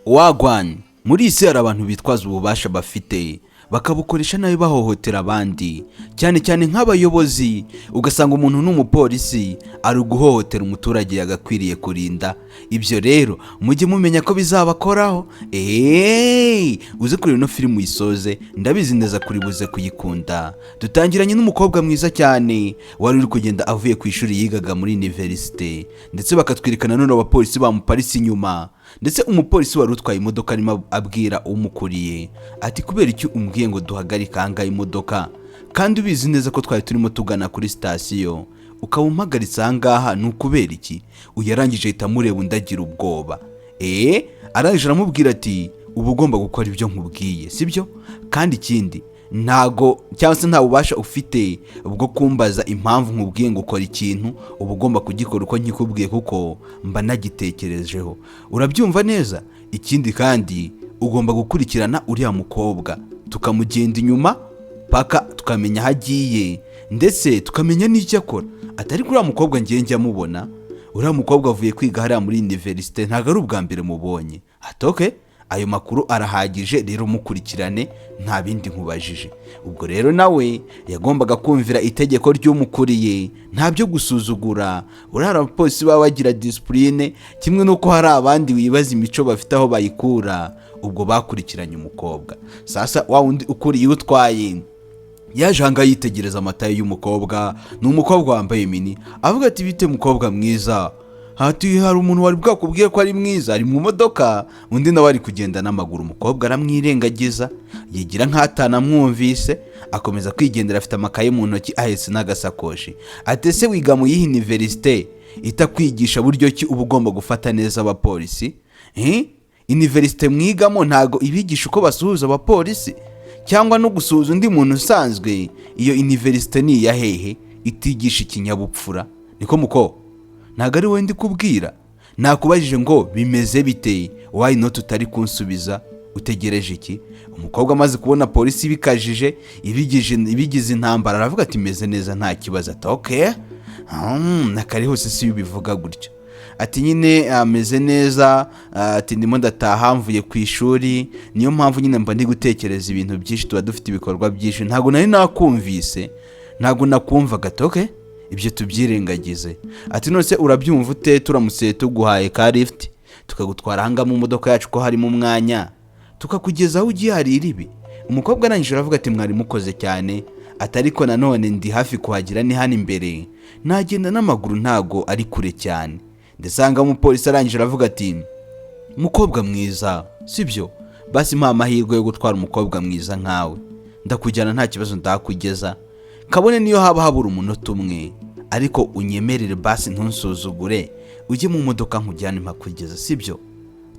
wagwan muri isi hari abantu bitwaza ububasha bafite bakabukoresha nabi bahohotera abandi, cyane cyane nk'abayobozi. Ugasanga umuntu n'umupolisi ari guhohotera umuturage yagakwiriye kurinda. Ibyo rero mujye mumenya ko bizabakoraho. Uze kureba ino filmu yisoze, ndabizi neza kuri buze kuyikunda. Dutangiranye n'umukobwa mwiza cyane wari uri kugenda avuye ku ishuri yigaga muri universite, ndetse bakatwirikana none abapolisi bamuparitse inyuma. Ndetse umupolisi wari utwaye imodoka arimo abwira umukuriye ati kubera icyo umbwiye ngo duhagarike ahangaha imodoka kandi ubizi neza ko twari turimo tugana kuri sitasiyo, ukaba umpagaritse ahangaha ni ukubera iki? Uyarangije ahita amureba undagira ubwoba. Arangije aramubwira ati uba ugomba gukora ibyo nkubwiye, sibyo? Kandi ikindi ntago cyangwa se nta bubasha ufite bwo kumbaza impamvu nkubwiye ngo ukora ikintu, uba ugomba kugikora uko nkikubwiye kuko mba nagitekerejeho. Urabyumva neza? Ikindi kandi ugomba gukurikirana uriya mukobwa tukamugenda inyuma paka tukamenya aho agiye, ndetse tukamenya n'icyo akora. Atari kuri uriya mukobwa ngiye njya mubona, uriya mukobwa avuye kwiga hariya muri universite, ntago ari ubwa mbere mubonye. Atoke ayo makuru arahagije, rero mukurikirane nta bindi nkubajije. Ubwo rero nawe yagombaga kumvira itegeko ry'umukuriye, nta byo gusuzugura. Urara abapolisi baba bagira discipline, kimwe nuko hari abandi wibaza imico bafite aho bayikura. Ubwo bakurikiranye umukobwa. Sasa wa wundi ukuriye utwaye yaje hanga yitegereza amatayo y'umukobwa. Ni umukobwa wambaye mini, avuga ati bite mukobwa mwiza? Hati hari umuntu wari bwakubwiye ko ari mwiza, ari mu modoka. Undi nawe ari kugenda n'amaguru. Umukobwa aramwirengagiza, yigira nk'atana mwumvise, akomeza kwigendera afite amakaye mu ntoki ahetse n'agasakoshi. Ati se wiga mu yihe universite itakwigisha buryo ki uba ugomba gufata neza abapolisi? Universite mwigamo ntago ibigisha uko basuhuza abapolisi cyangwa no gusuhuza undi muntu usanzwe? Iyo universite ni iya hehe itigisha ikinyabupfura? Niko muko ntago ari wowe ndi kubwira. Nakubajije ngo bimeze bite, why not utari kunsubiza? Utegereje iki? Umukobwa amaze kubona polisi bikajije ibigize intambara aravuga ati meze neza nta kibazo. Ati okay, nakari hose si bivuga gutyo. Ati nyine ameze neza, ati ndimo ndataha mvuye ku ishuri, niyo mpamvu nyine mba ndi gutekereza ibintu byinshi, tuba dufite ibikorwa byinshi, ntago nari nakumvise, ntago nakumvaga. Ati okay, ibyo tubyirengagize. Ati none se urabyumva ute turamutse tuguhaye ka lift tukagutwara hanga mu modoka yacu ko harimo umwanya tukakugeza aho ugiye hari iribi? Umukobwa arangije aravuga ati mwari mukoze cyane, atariko nanone ndi hafi kuhagira, ni hano imbere, nagenda n'amaguru ntago ari kure cyane. Ndesanga umupolisi arangije aravuga ati mukobwa mwiza, sibyo? Basi mpa amahirwe yo gutwara umukobwa mwiza nkawe, ndakujyana nta kibazo, ndakugeza kabone niyo haba habura umunota umwe, ariko unyemerere basi ntunsuzugure, ujye mu modoka nkujyane mpakugeza, sibyo?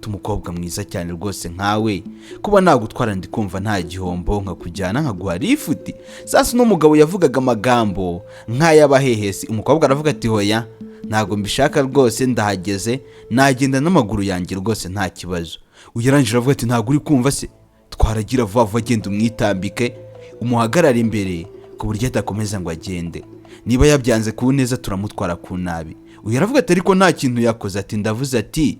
Umukobwa mwiza cyane rwose nkawe, kuba nagutwara ndi kumva nta gihombo, nkakujyana nkaguha lifuti. Sasa n'umugabo yavugaga amagambo nk'ay'abahehesi. Umukobwa aravuga ati hoya, ntago mbishaka rwose, ndahageze, nagenda n'amaguru yanjye rwose nta kibazo. Uyarangije aravuga ati ntago uri kumva se? Twaragira vuba vuba, genda umwitambike umuhagarare imbere ku buryo atakomeza ngo agende. Niba yabyanze ku neza turamutwara ku nabi. Uyaravuga ati ariko nta kintu yakoze. Ati ndavuze ati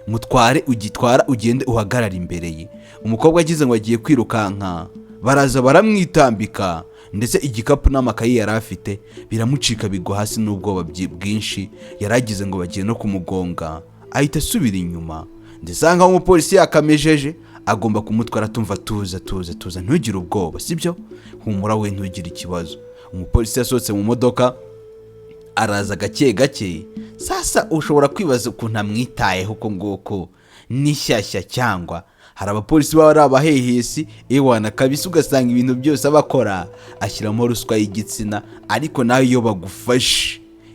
mutware, ugitwara ugende uhagarare imbere ye. Umukobwa agize ngo agiye kwirukanka, baraza baramwitambika, ndetse igikapu n'amakayi yari afite biramucika bigwa hasi n'ubwoba bwinshi. Yaragize ngo bagiye no kumugonga, ahita asubira inyuma. Ndesanga umupolisi yakamejeje, agomba kumutwara. Tumva tuza ntugire ubwoba, sibyo? Humura we ntugire ikibazo. Umupolisi yasohotse mu modoka, araza gake gake. Sasa ushobora kwibaza ukuntu amwitayeho uko nguko, ni shyashya cyangwa hari abapolisi baba ari abahehesi ewana kabisa, ugasanga ibintu byose abakora ashyiramo ruswa y'igitsina. Ariko nawe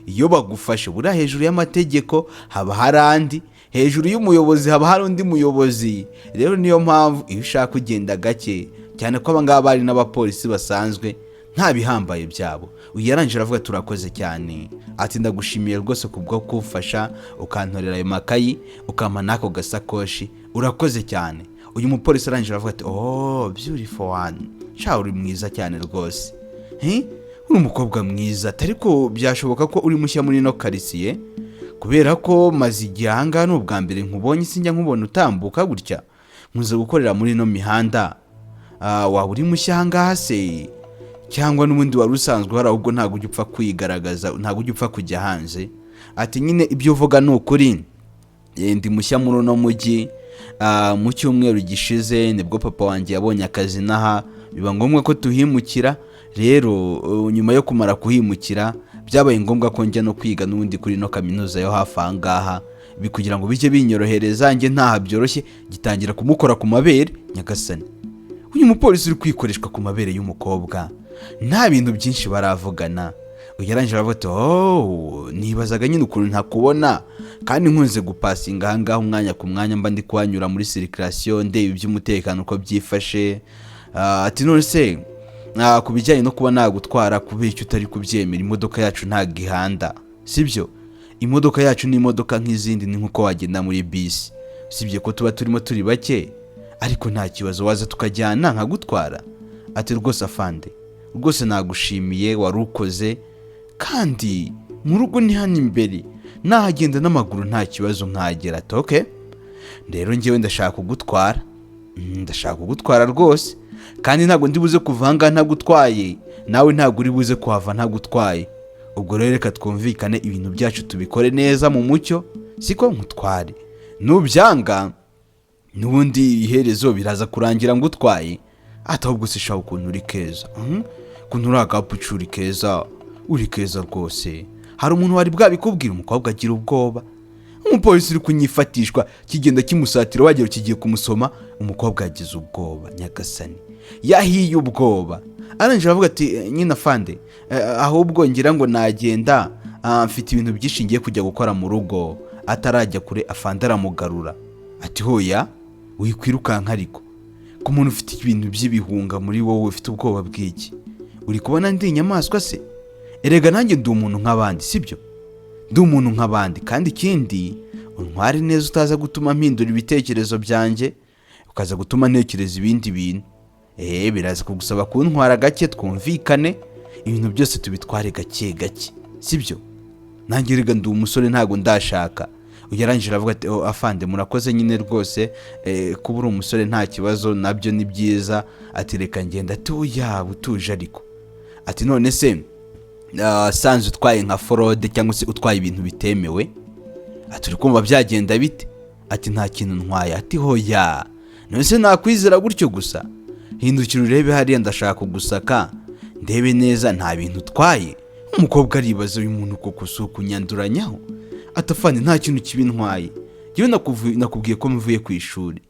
iyo bagufashe buriya hejuru y'amategeko haba hari andi, hejuru y'umuyobozi haba hari undi muyobozi. Rero niyo mpamvu iyo ushaka kugenda gake cyane, ko abangaba bari n'abapolisi basanzwe nta bihambaye byabo. Uyarangije aravuga turakoze cyane, ati ndagushimiye rwose kubwo kufasha ukantorera ayo makayi ukampa n'ako gasakoshi, urakoze cyane. Uyu mupolisi arangije aravuga ati oh beautiful one, sha uri mwiza cyane rwose, uri umukobwa mwiza. Ariko byashoboka ko uri mushya muri no karisiye kubera ko maze igihe ahangaha ni ubwa mbere nkubonye, sinjya nkubona utambuka gutya, nkuze gukorera muri ino mihanda. Waba uri mushya ahangaha se cyangwa n'ubundi wari usanzwe hari, ahubwo ntabwo ujya upfa kwigaragaza, ntabwo ujya upfa kujya hanze? Ati nyine ibyo uvuga ni ukuri, ndi mushya muri uno mujyi. Mu cyumweru gishize nibwo papa wanjye yabonye akazi n'aha, biba ngombwa ko tuhimukira. Rero nyuma yo kumara kuhimukira byabaye ngombwa ko njya no kwiga n'ubundi kuri no kaminuza yo hafi ahangaha, kugira ngo bijye binyorohereza, njye ntaha byoroshye gitangira kumukora ku mabere. Nyagasani, uyu mupolisi uri kwikoreshwa ku mabere y'umukobwa, nta bintu byinshi baravugana. Ugeranje aravuga ati nibazaga nyine ukuntu ntakubona, kandi nkunze gupasinga ahangaha umwanya ku mwanya, mba ndi kuhanyura muri circulation ndeba iby'umutekano uko byifashe. Ati none se ku bijyanye no kuba nagutwara kubera icyo utari kubyemera, imodoka yacu ntabwo ihanda, sibyo? Imodoka yacu ni imodoka nk'izindi, ni nkuko wagenda muri bisi, sibye ko tuba turimo turi bake, ariko nta kibazo waza tukajyana nkagutwara. Ati rwose afande, rwose nagushimiye, wari ukoze, kandi mu rugo ni hano imbere, nahagenda n'amaguru nta kibazo nkagera. Ati okay, rero njyewe ndashaka kugutwara rwose, kandi ntabwo ndi buze kuva ahangaha ntagutwaye, nawe ntabwo uri buze kuhava ntagutwaye. Ubwo rero reka twumvikane, ibintu byacu tubikore neza mu mucyo, siko nkutware. Nubyanga n'ubundi iherezo biraza kurangira ngutwaye. Ati ahubwo se shaho ukuntu uri keza, ukuntu uri agapucu, uri keza, uri keza rwose. Hari umuntu wari bwabikubwira? Umukobwa agira ubwoba. Umupolisi uri kunyifatishwa kigenda kimusatira, wagera kigiye kumusoma, umukobwa yagize ubwoba. Nyagasani, yahiye ubwoba. Arangije avuga ati nyina afande, ahubwo ngira ngo nagenda, mfite ibintu byinshi ngiye kujya gukora mu rugo. Atarajya kure afande aramugarura. Ati hoya, wikwirukanka ariko ku muntu ufite ibintu by'ibihunga muri wowe, ufite ubwoba bw'iki? Uri kubona ndi inyamaswa se? Erega nanjye ndi umuntu nk'abandi, sibyo? Ndi umuntu nk'abandi, kandi ikindi untware neza, utaza gutuma mpindura ibitekerezo byanjye, ukaza gutuma ntekereza ibindi bintu. Biraza kugusaba kuntwara gake, twumvikane, ibintu byose tubitware gake gake, sibyo? Nanjye rega ndi umusore, ntago ndashaka. Ugeranje aravuga ati afande murakoze nyine rwose, kuba uri umusore nta kibazo, nabyo ni byiza. Ati reka ngenda. Ati oya, utuje ariko. Ati none se sanze utwaye nka forode cyangwa se utwaye ibintu bitemewe? Ati uri kumva byagenda bite? Ati nta kintu ntwaye. Ati hoya, none se nakwizera gutyo gusa? Hindukira urebe hariya, ndashaka kugusaka ndebe neza nta bintu utwaye. Umukobwa aribaza, uyu muntu koko si ukunyanduranyaho? Ati afande nta kintu kibi ntwaye, yewe nakubwiye ko mvuye ku ishuri,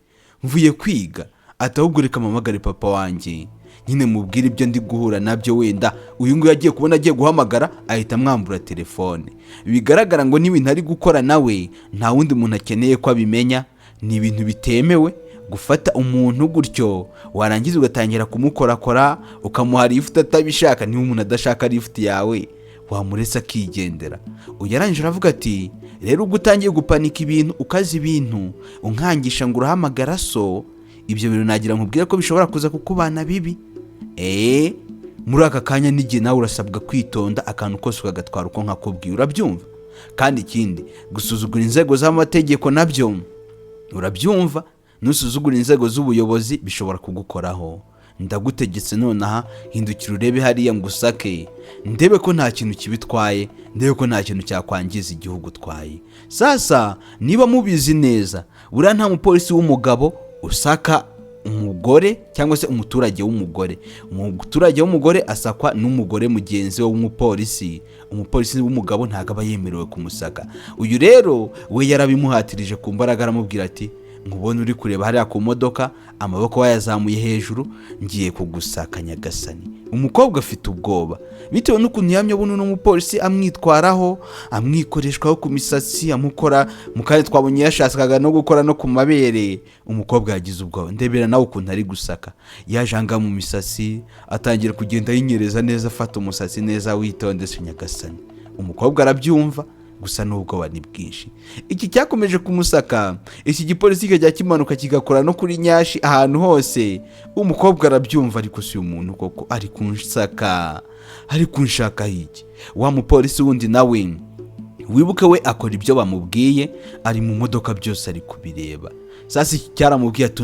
mvuye kwiga. Ati ahubwo reka mpamagare papa wanjye, nyine mubwire ibyo ndi guhura nabyo, wenda uyu nguyu agiye kubona agiye guhamagara ahita amwambura telefone. Bigaragara ngo n'ibintu ari gukora nawe nta wundi muntu akeneye ko abimenya, ni ibintu bitemewe. Gufata umuntu gutyo warangiza ugatangira kumukorakora, ukamuha lift atabishaka. Niba umuntu adashaka lift yawe, wamuretse akigendera. Ugeranje aravuga ati rero ubwo utangiye gupanika ibintu, ukaza ibintu unkangisha ngo urahamagara so, ibyo bintu nagira nkubwira ko bishobora kuza kukubana bibi. Muri aka kanya n'igihe nawe urasabwa kwitonda, akantu kose ukagatwara uko nkakubwiye, urabyumva? Kandi ikindi, gusuzugura inzego z'amategeko nabyo urabyumva. Nusuzugura inzego z'ubuyobozi bishobora kugukoraho. Ndagutegetse nonaha, hindukira urebe hariya ngusake, ndebe ko nta kintu kibitwaye, ndebe ko nta kintu cyakwangiza igihugu twaye. Sasa niba mubizi neza, buriya nta mupolisi w'umugabo usaka umugore cyangwa se umuturage w'umugore. Umuturage w'umugore asakwa n'umugore mugenzi we w'umupolisi. Umupolisi w'umugabo ntago aba yemerewe kumusaka. Uyu rero we yarabimuhatirije ku mbaraga, aramubwira ati nkubona uri kureba hariya ku modoka, amaboko wayazamuye hejuru, ngiye kugusaka Nyagasani. Umukobwa afite ubwoba bitewe n'ukuntu yamye abona n'umupolisi amwitwaraho, amwikoreshwaho ku misatsi, amukora mu kanya twabonye yashakaga no gukora no ku mabere. Umukobwa yagize ubwoba. Ndebera nawe ukuntu ari gusaka, yajanga mu misatsi, atangira kugenda yinyereza neza, afata umusatsi neza, witondetse Nyagasani. Umukobwa arabyumva, gusa n'ubwoba ni bwinshi. Iki cyakomeje kumusaka, iki gipolisi kijya kimanuka kigakora no kuri nyashi ahantu hose. Umukobwa arabyumva, ariko si umuntu koko ari kunsaka, ari kunshaka hiki. Wa mupolisi wundi nawe wibuke we akora ibyo bamubwiye, ari mu modoka byose ari kubireba. Sasa cyaramubwiye ati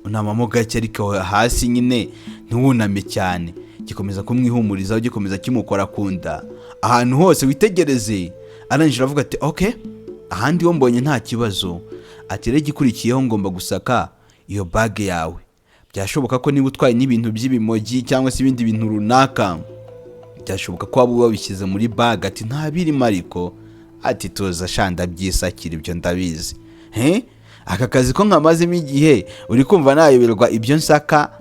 unamamo gake ariko hasi nyine ntiwuname cyane, gikomeza kumwihumurizaho, gikomeza kimukora kunda ahantu hose witegereze. Arangije avuga ati okay, ahandi ho mbonye nta kibazo, ati rero gikurikiyeho ngomba gusaka iyo bag yawe. Byashoboka ko niba utwaye n'ibintu by'ibimogi cyangwa se ibindi bintu runaka, byashoboka ko waba wabishyize muri bag. Ati nta birimo ariko, ati tuza shanda byisakira ibyo ndabizi. Aka kazi ko nkamazemo igihe uri kumva nayoberwa ibyo nsaka.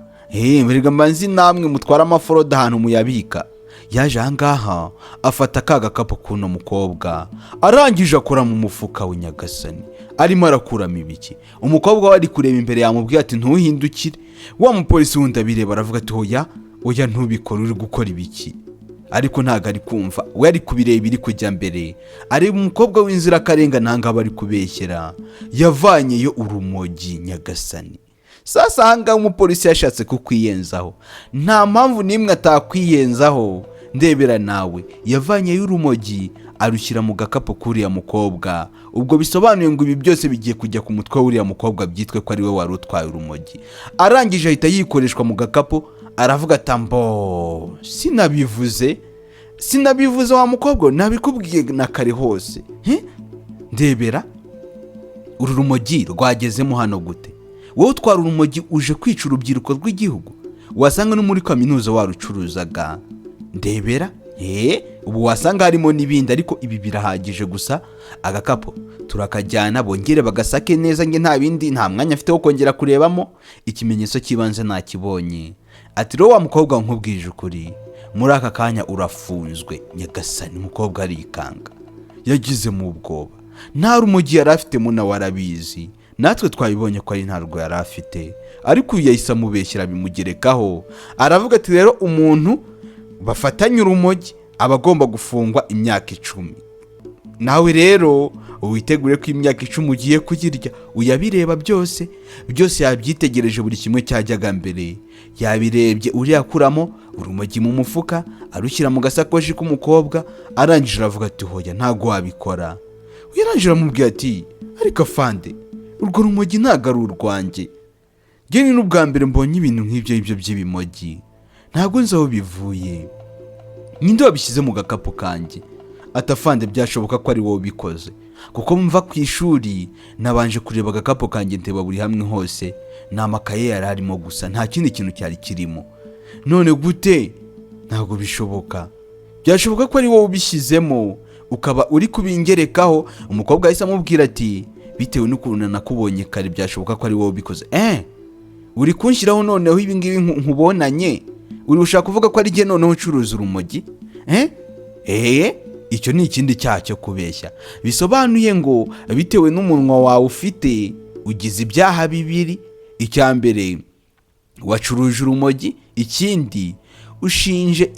Mbirwa mbanzi namwe mutwara amaforoda ahantu muyabika. Yaje ahangaha afata ka gakapu kuno mukobwa, arangije akora mu mufuka we nyagasani, arimo arakuramo ibiki. Umukobwa wari kureba imbere yamubwiye ati ntuhindukire. Wa mupolisi wundi abireba aravuga ati oya ntubikore, uri gukora ibiki? Ariko ntago ari kumva, we ari kubireba iri kujya mbere. Ari umukobwa w'inzira karenga ntanga bari kubeshyera, yavanyeyo urumogi nyagasani. Sasa hanga umupolisi yashatse kukwiyenzaho, nta mpamvu nimwe atakwiyenzaho. Ndebera nawe, yavanyeyo urumogi arushyira mu gakapu kuriya mukobwa. Ubwo bisobanuye ngo ibi byose bigiye kujya ku mutwe w'uriya mukobwa, byitwe ko ari we wari utwaye urumogi. Arangije ahita yikoreshwa mu gakapu, aravuga atambo sinabivuze wa mukobwa, nabikubwiye na kare hose. Ndebera, uru rumogi rwagezemo hano gute? Wowe utwara urumogi uje kwica urubyiruko rw'igihugu? Wasanga no muri kaminuza warucuruzaga. Ndebera, ubu wasanga harimo n'ibindi, ariko ibi birahagije gusa. Agakapo turakajyana, bongere bagasake neza, nge nta bindi, nta mwanya afite wo kongera kurebamo. Ikimenyetso kibanze nakibonye. Ati ro wa mukobwa nkubwije ukuri, muri aka kanya urafunzwe nyagasani. Mukobwa arikanga, yagize mu ubwoba. Nta rumogi yari afite, muna warabizi, natwe twabibonye ko ari ntarwo yari afite, ariko yahise amubeshyira bimugerekaho. Aravuga ati rero umuntu bafatanye urumogi aba agomba gufungwa imyaka 10. Nawe rero witegure ko imyaka 10 ugiye kugirya. Uyabireba byose yabyitegereje, buri kimwe cyajyaga mbere yabirebye. Uriya akuramo urumogi mu mufuka, arushyira mu gasakoshi k'umukobwa. Arangije aravuga ati hoya ntago wabikora. Yarangije aramubwira ati ariko afande, urwo rumogi ntago ari urwanjye, njye ni n'ubwa mbere mbonye ibintu nk'ibyo by'ibimogi, ntago nzi aho bivuye, ninde wabishyize mu gakapu kanjye? Atafande byashoboka ko ari wowe ubikoze, kuko mva ku ishuri nabanje kureba agakapu kanjye nteba buri hamwe hose, ni amakaye yari arimo gusa, nta kindi kintu cyari kirimo. None gute? Ntago bishoboka. Byashoboka ko ari wowe ubishyizemo ukaba uri kubingerekaho. Umukobwa ahise amubwira ati bitewe n'ukuntu nakubonye kare, byashoboka ko ari wowe ubikoze. Uri kunshyiraho noneho ibi ngibi nkubonanye, uri ushaka kuvuga ko ari jye noneho ucuruza urumogi? Icyo ni ikindi cyaha cyo kubeshya. Bisobanuye ngo bitewe n'umunwa wawe ufite, ugize ibyaha bibiri. Icya mbere, wacuruje urumogi. Ikindi, ushinje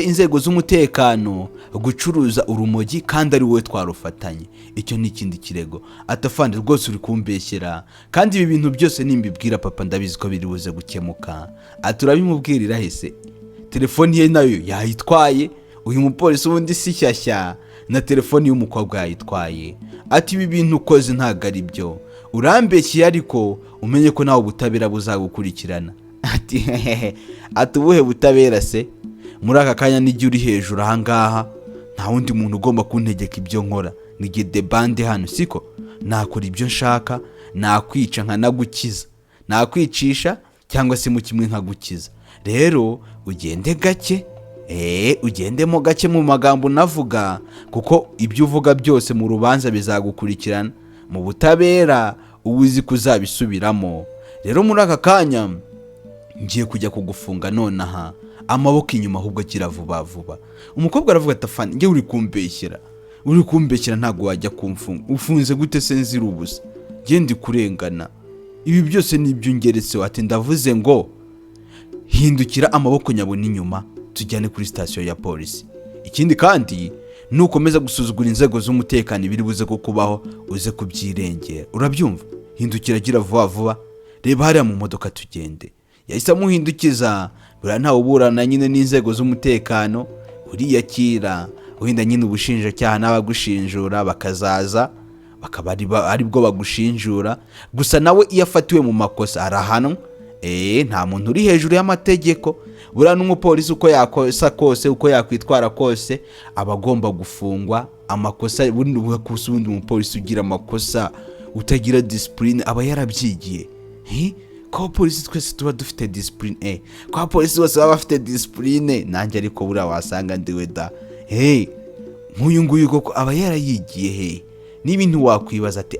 inzego z'umutekano gucuruza urumogi kandi ari wowe twarufatanye. Icyo ni ikindi kirego. Atafande rwose uri kumbeshyera, kandi ibi bintu byose nimbibwira papa ndabizi ko biri buze gukemuka. Aturabimubwirira hese, telefoni ye nayo yayitwaye. Uyu mupolisi wundi si shyashya, na telefoni y'umukobwa yayitwaye. Ati ibi bintu ukoze ntago ari byo, urambeshye, ariko umenye ko nawe ubutabera buzagukurikirana. Ati ubuhe butabera se? Muri aka kanya n'igihe uri hejuru ahangaha, nta wundi muntu ugomba kuntegeka ibyo nkora. Nige de bande hano, siko? Nakora ibyo nshaka, nakwica nkanagukiza, nakwicisha cyangwa se mu kimwe nkagukiza. Rero ugende gake, ugendemo gake mu magambo navuga, kuko ibyo uvuga byose mu rubanza bizagukurikirana. Mu butabera ubuzi kuzabisubiramo. Rero muri aka kanya ngiye kujya kugufunga nonaha, amaboko inyuma, ahubwo kira vuba vuba. Umukobwa aravuga ati afande, nge uri kumbeshyera ntago wajya kumfunga. Ufunze gute se nzira ubusa? Genda kurengana, ibi byose nibyo ngeretseho. Ati ndavuze ngo hindukira, amaboko nyabona inyuma, tujyane kuri station ya polisi. Ikindi kandi, nukomeza gusuzugura inzego z'umutekano biri buze kukubaho, uze kubyirengera. Urabyumva? Hindukira, gira vuba vuba, reba hariya mu modoka tugende. Yahise amuhindukiza, buriya ntawe uburana nyine n'inzego z'umutekano. Uriyakira, wenda nyine ubushinjacyaha n'abagushinjura bakazaza bakaba ari bwo bagushinjura, gusa nawe iyo afatiwe mu makosa arahanwa. Nta muntu uri hejuru y'amategeko, buriya n'umupolisi uko yakosa kose, uko yakwitwara kose aba agomba gufungwa. Amakosa ubundi umupolisi ugira amakosa utagira discipline aba yarabyigiye. Ko abapolisi twese tuba dufite discipline, ko abapolisi bose baba bafite discipline, nanjye ariko buriya wasanga ndiwe da. Nk'uyu nguyu koko aba yarayigiye. N'ibintu wakwibaza ati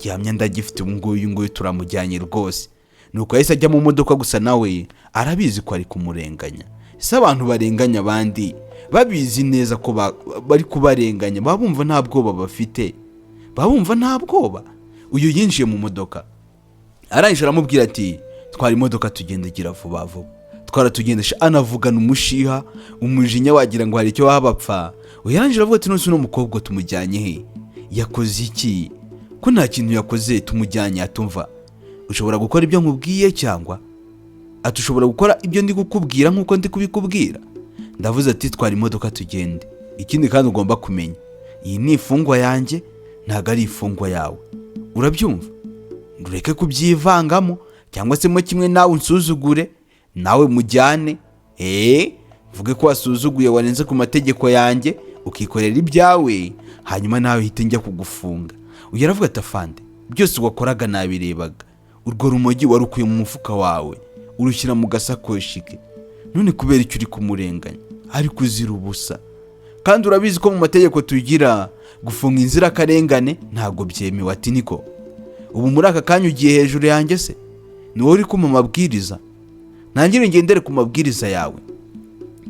gihamya ndagifite, uyu nguyu turamujyanye rwose. Nuko yahise ajya mu modoka, gusa nawe arabizi ko ari kumurenganya. Ese abantu barenganya abandi babizi neza ko bari kubarenganya, babumva nta bwoba bafite? Babumva nta bwoba? Uyu yinjiye mu modoka, arangije aramubwira ati twara imodoka tugende, gira vuba vuba. Twaratugendesha, anavugana umushiha, umujinya wagira ngo hari icyo wabapfa. Yarangije avuga ati none umukobwa tumujyanye he? Yakoze iki? Ko nta kintu yakoze tumujyanye? Atumva ushobora gukora ibyo nkubwiye, cyangwa atushobora gukora ibyo ndi kukubwira nk'uko ndi kubikubwira? Ndavuze ati twara imodoka tugende. Ikindi kandi ugomba kumenya, iyi ni ifungwa yanjye, ntago ari ifungwa yawe. Urabyumva? Ndureke kubyivangamo, cyangwa se mo kimwe nawe unsuzugure, nawe mujyane. Vuge ko wasuzuguye, warenze ku mategeko yanjye, ukikorera ibyawe, hanyuma nawe hite njya kugufunga. Uyaravuga ati afande, byose wakoraga nabirebaga. Urwo rumogi warukuye mu mufuka wawe, urushyira mu gasakoshi ke. None kubera icyo uri kumurenganya? Ari kuzira ubusa. Kandi urabizi ko mu mategeko tugira gufunga inzirakarengane ntabwo byemewe. Ati niko ubu muri aka kanya ugiye hejuru yanjye se? Ni wowe uri kumpa amabwiriza? Nangire ngendere ku mabwiriza yawe,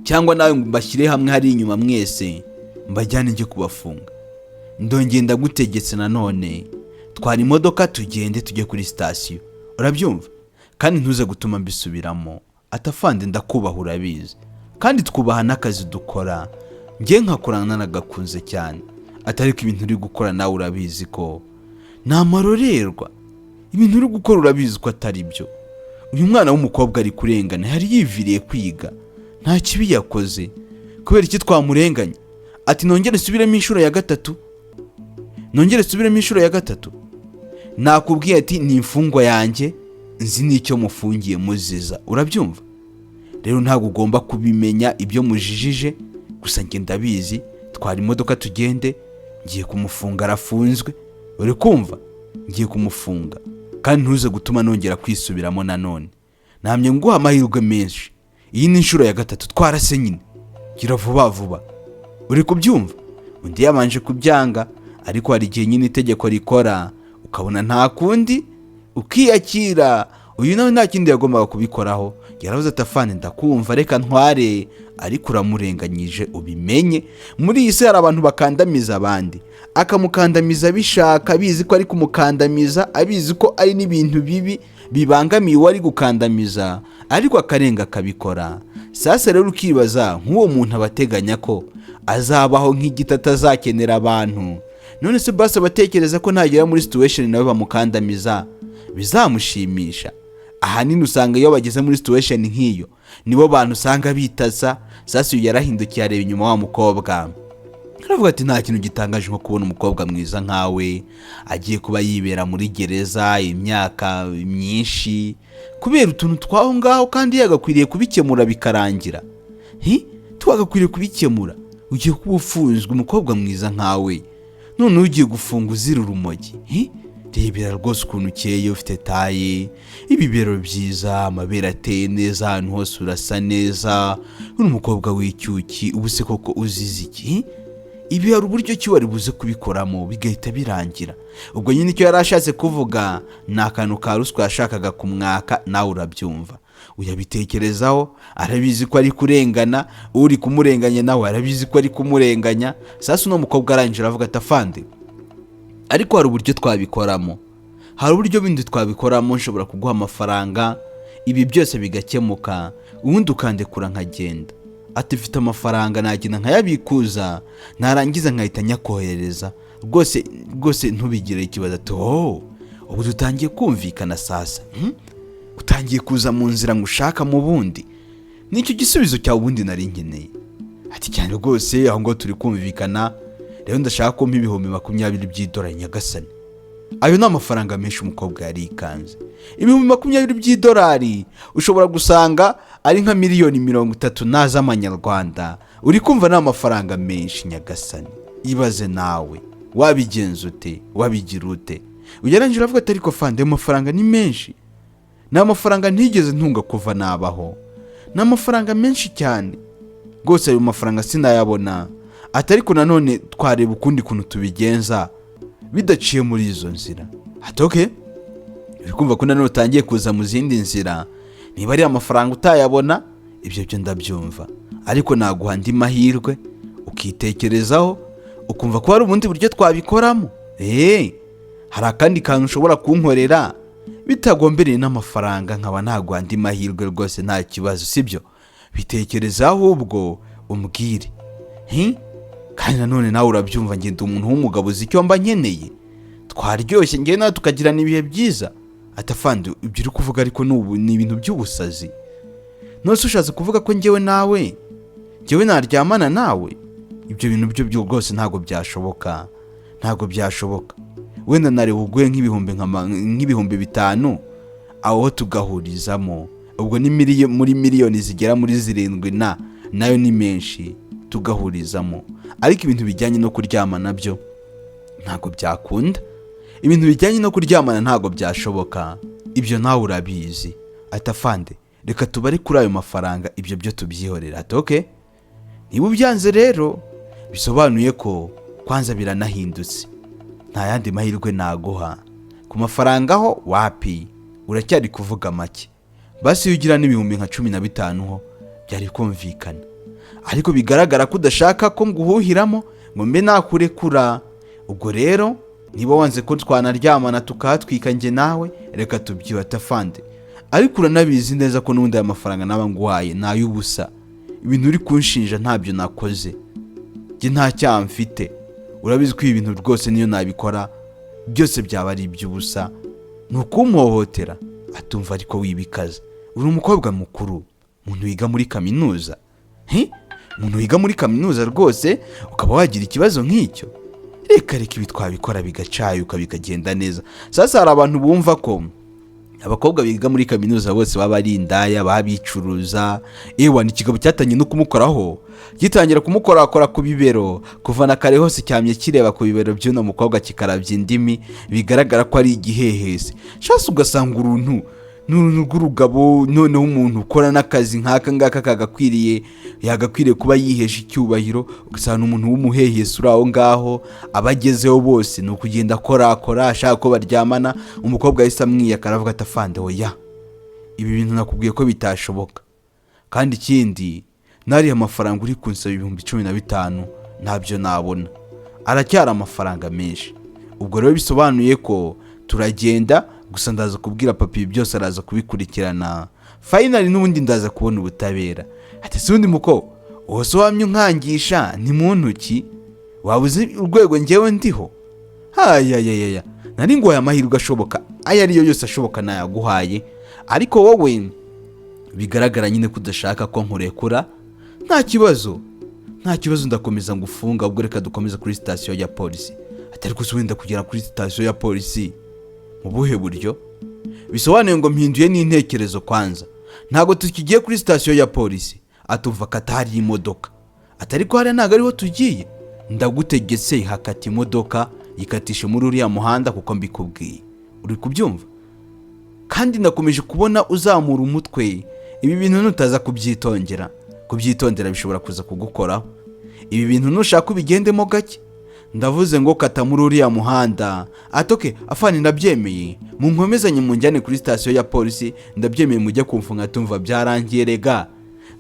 cyangwa nawe mbashyire hamwe hari inyuma mwese mbajyane njye kubafunga? Ndongenda gutegetse nanone, twara imodoka tugende tujye kuri sitasiyo. Urabyumva? Kandi ntuze gutuma mbisubiramo. Atafande ndakubaha, urabizi, kandi twubaha n'akazi dukora. Ngiye nkakorana nagakunze cyane. Atari ko ibintu uri gukora nawe urabizi ko nta marorerwa. Ibintu uri gukora urabizi ko atari byo. Uyu mwana w'umukobwa ari kurengana, yari yiviriye kwiga, nta kibi yakoze. Kubera iki twamurenganya? Ati nongere subiremo inshuro ya gatatu, nongere subiremo inshuro ya gatatu. Nakubwiye ati ni imfungwa yanjye, nzi n'icyo mufungiye muziza. Urabyumva? Rero ntabwo ugomba kubimenya ibyo mujijije, gusa njye ndabizi. Twara imodoka tugende, ngiye kumufunga, arafunzwe. Uri kumva? Ngiye kumufunga, kandi ntuze gutuma nongera kwisubiramo nanone. Namye nguha amahirwe menshi, iyi ni inshuro ya gatatu. Twarase nyine, gira vuba vuba. Uri kubyumva? Undi yabanje kubyanga, ariko hari igihe nyine itegeko rikora ukabona nta kundi ukiyakira. Uyu nawe nta kindi yagombaga kubikoraho. Yaravuze ati afande ndakumva, reka ntware. Ariko uramurenganyije, ubimenye. Muri iyi si hari abantu bakandamiza abandi, akamukandamiza abishaka, abizi ko ari kumukandamiza, abizi ko ari n'ibintu bibi bibangamiye uwo ari gukandamiza, ariko akarenga akabikora. Sasa rero ukibaza, nk'uwo muntu abateganya ko azabaho nk'igiti atazakenera abantu. None se basi abatekereza ko nagera muri situation nawe bamukandamiza bizamushimisha? Ahanini usanga iyo bageze muri situation nk'iyo nibo bantu usanga bitaza. Sasa uyu yarahindukiye areba inyuma wa mukobwa, aravuga ati nta kintu gitangaje nko kubona umukobwa mwiza nkawe agiye kuba yibera muri gereza imyaka myinshi kubera utuntu twaho ngaho, kandi yagakwiriye kubikemura bikarangira. Twagakwiriye kubikemura. Ugiye kuba ufunzwe, umukobwa mwiza nkawe, none ugiye gufunga uzira urumogi? Rebera rwose ukuntu ukeye, ufite taye, ibibero byiza, amabere ateye neza, ahantu hose urasa neza, uri umukobwa w'icyuki. Ubu se koko uzize iki? Ibi hari uburyo ki wari buze kubikoramo bigahita birangira? Ubwo nyine icyo yari ashatse kuvuga ni akantu ka ruswa yashakaga kumwaka, nawe urabyumva. Uyabitekerezaho, arabizi ko ari kurengana, uri kumurenganya nawe arabizi ko ari kumurenganya. Sasa uno mukobwa arangije aravuga ati afande, ariko hari uburyo twabikoramo, hari uburyo bindi twabikoramo, nshobora kuguha amafaranga, ibi byose bigakemuka, ubundi ukandekura nkagenda. Ati mfite amafaranga nagenda nkayabikuza, narangiza nkahita nyakoherereza. Rwose ntubigire ikibazo. Ati ubu dutangiye kumvikana sasa. Utangiye kuza mu nzira ngushaka mu bundi. Nicyo gisubizo cyawe ubundi nari nkeneye. ati cyane rwose aho ngo turi kumvikana, rero ndashaka ko mpa ibihumbi 20 by'idolari nyagasani. Ayo ni amafaranga menshi umukobwa yari ikanze. Ibihumbi 20 by'idolari ushobora gusanga ari nka miliyoni 30 z'amanyarwanda. Uri kumva ni amafaranga menshi nyagasani. Ibaze nawe wabigenza ute, wabigira ute? Ugeranje uravuga ati ariko fande amafaranga ni menshi. Na amafaranga ntigeze ntunga kuva nabaho. Na amafaranga menshi cyane. Gose ayo mafaranga sinayabona. Atariko nanone twareba ukundi kuntu tubigenza bidaciye muri izo nzira. Atoke uri kumva ko nanone utangiye kuza mu zindi nzira. Niba ari amafaranga utayabona ibyo byo ndabyumva, ariko naguha andi mahirwe ukitekerezaho ukumva ko hari ubundi buryo twabikoramo. Hari akandi kantu ushobora kunkorera bitagombereye n'amafaranga, nkaba naguha andi mahirwe rwose nta kibazo, sibyo? Bitekerezaho ubwo umbwire. Kandi nanone nawe urabyumva, ngenda umuntu w'umugabo uzi icyo mba nkeneye, twaryoshye ngiye nawe tukagirana ibihe byiza. Atafandi ibyo uri kuvuga ariko n'ubu ni ibintu by'ubusazi. Nose ushatse kuvuga ko ngewe naryamana nawe? Ibyo bintu byo rwose ntago byashoboka. Wenda nare uguye nk'ibihumbi 5 aho tugahurizamo, ubwo ni muri miliyoni zigera muri 7 nayo ni menshi tugahurizamo. Ariko ibintu bijyanye no kuryamana byo ntago byakunda. Ibintu bijyanye no kuryamana ntago byashoboka, ibyo nawe urabizi. Atafande reka tubare kuri ayo mafaranga, ibyo byo tubyihorera. Atoke niba ubyanze rero bisobanuye ko kwanza biranahindutse, nta yandi mahirwe naguha. Ku mafaranga ho wapi, uracyari kuvuga make. Basi ugira n'ibihumbi nka 15 ho byari kumvikana, ariko bigaragara ko udashaka ko nguhuhiramo ngo mbe nakurekura. Ubwo rero niba wanze ko twanaryamana tukatwika nge nawe, reka tubyiba Atafande. Ariko uranabizi neza ko n'undi aya mafaranga naba nguhaye nayubusa. Ibintu uri kunshinja ntabyo nakoze, nge nta cyaha mfite. Urabizi ko ibintu rwose niyo nabikora byose byaba ari iby'ubusa, nukumhohotera. Atumva ariko wibikaza, uri umukobwa mukuru, umuntu wiga muri kaminuza. Umuntu wiga muri kaminuza rwose ukaba wagira ikibazo nk'icyo? Reka ibi twabikora bigacayuka bikagenda neza. Sasa hari abantu bumva ko abakobwa biga muri kaminuza bose baba ari indaya, babicuruza. Ni ikigabo cyatanye no kumukoraho, gitangira kumukorakora ku bibero, kuva na kare hose cyamye kireba ku bibero by'uno mukobwa kikarabya indimi, bigaragara ko ari igihehese. Shasa ugasanga uruntu rw'urugabo, noneho umuntu ukora n'akazi nk'aka ngaka yagakwiriye kuba yihesha icyubahiro, ugasanga umuntu w'umuhehese uri aho ngaho abagezeho bose ni ukugenda akora ashaka ko baryamana. Umukobwa yahise amwiyaka aravuga Atafande oya, ibi bintu nakubwiye ko bitashoboka, kandi ikindi nari amafaranga uri kunsaba ibihumbi 15 ntabyo nabona, aracyari amafaranga menshi. Ubwo rero bisobanuye ko turagenda, gusa ndaza kubwira papi byose araza kubikurikirana. Finally n'ubundi ndaza kubona ubutabera. Ati si undi muko wose wamye unkangisha ni muntu ki? Wabuze urwego ngewe ndiho? Nari ngo aya mahirwe ashoboka, aya ariyo yose ashoboka nayaguhaye, ariko wowe bigaragara nyine kudashaka ko nkurekura. Nta kibazo ndakomeza ngufunga, ubwo reka dukomeza kuri station ya polisi. Atari ko wenda kugera kuri station ya polisi mu buhe buryo? Bisobanuye ngo mpinduye n'intekerezo kwanza, ntago tukigiye kuri station ya polisi. Atumva katari imodoka, atari ko hari ntago ariho tugiye. Ndagutegetse hakati imodoka yikatishe muri uriya muhanda kuko mbikubwiye. Uri kubyumva? Kandi nakomeje kubona uzamura umutwe. Ibi bintu nutaza kubyitondera bishobora kuza kugukoraho. Ibi bintu nushaka ubigendemo gake. Ndavuze ngo kata muri uriya muhanda. Atoke afani ndabyemeye, mu nkomezanye mu njyane kuri station ya polisi. Ndabyemeye mujya kumfunga. Tumva byarangiye rega,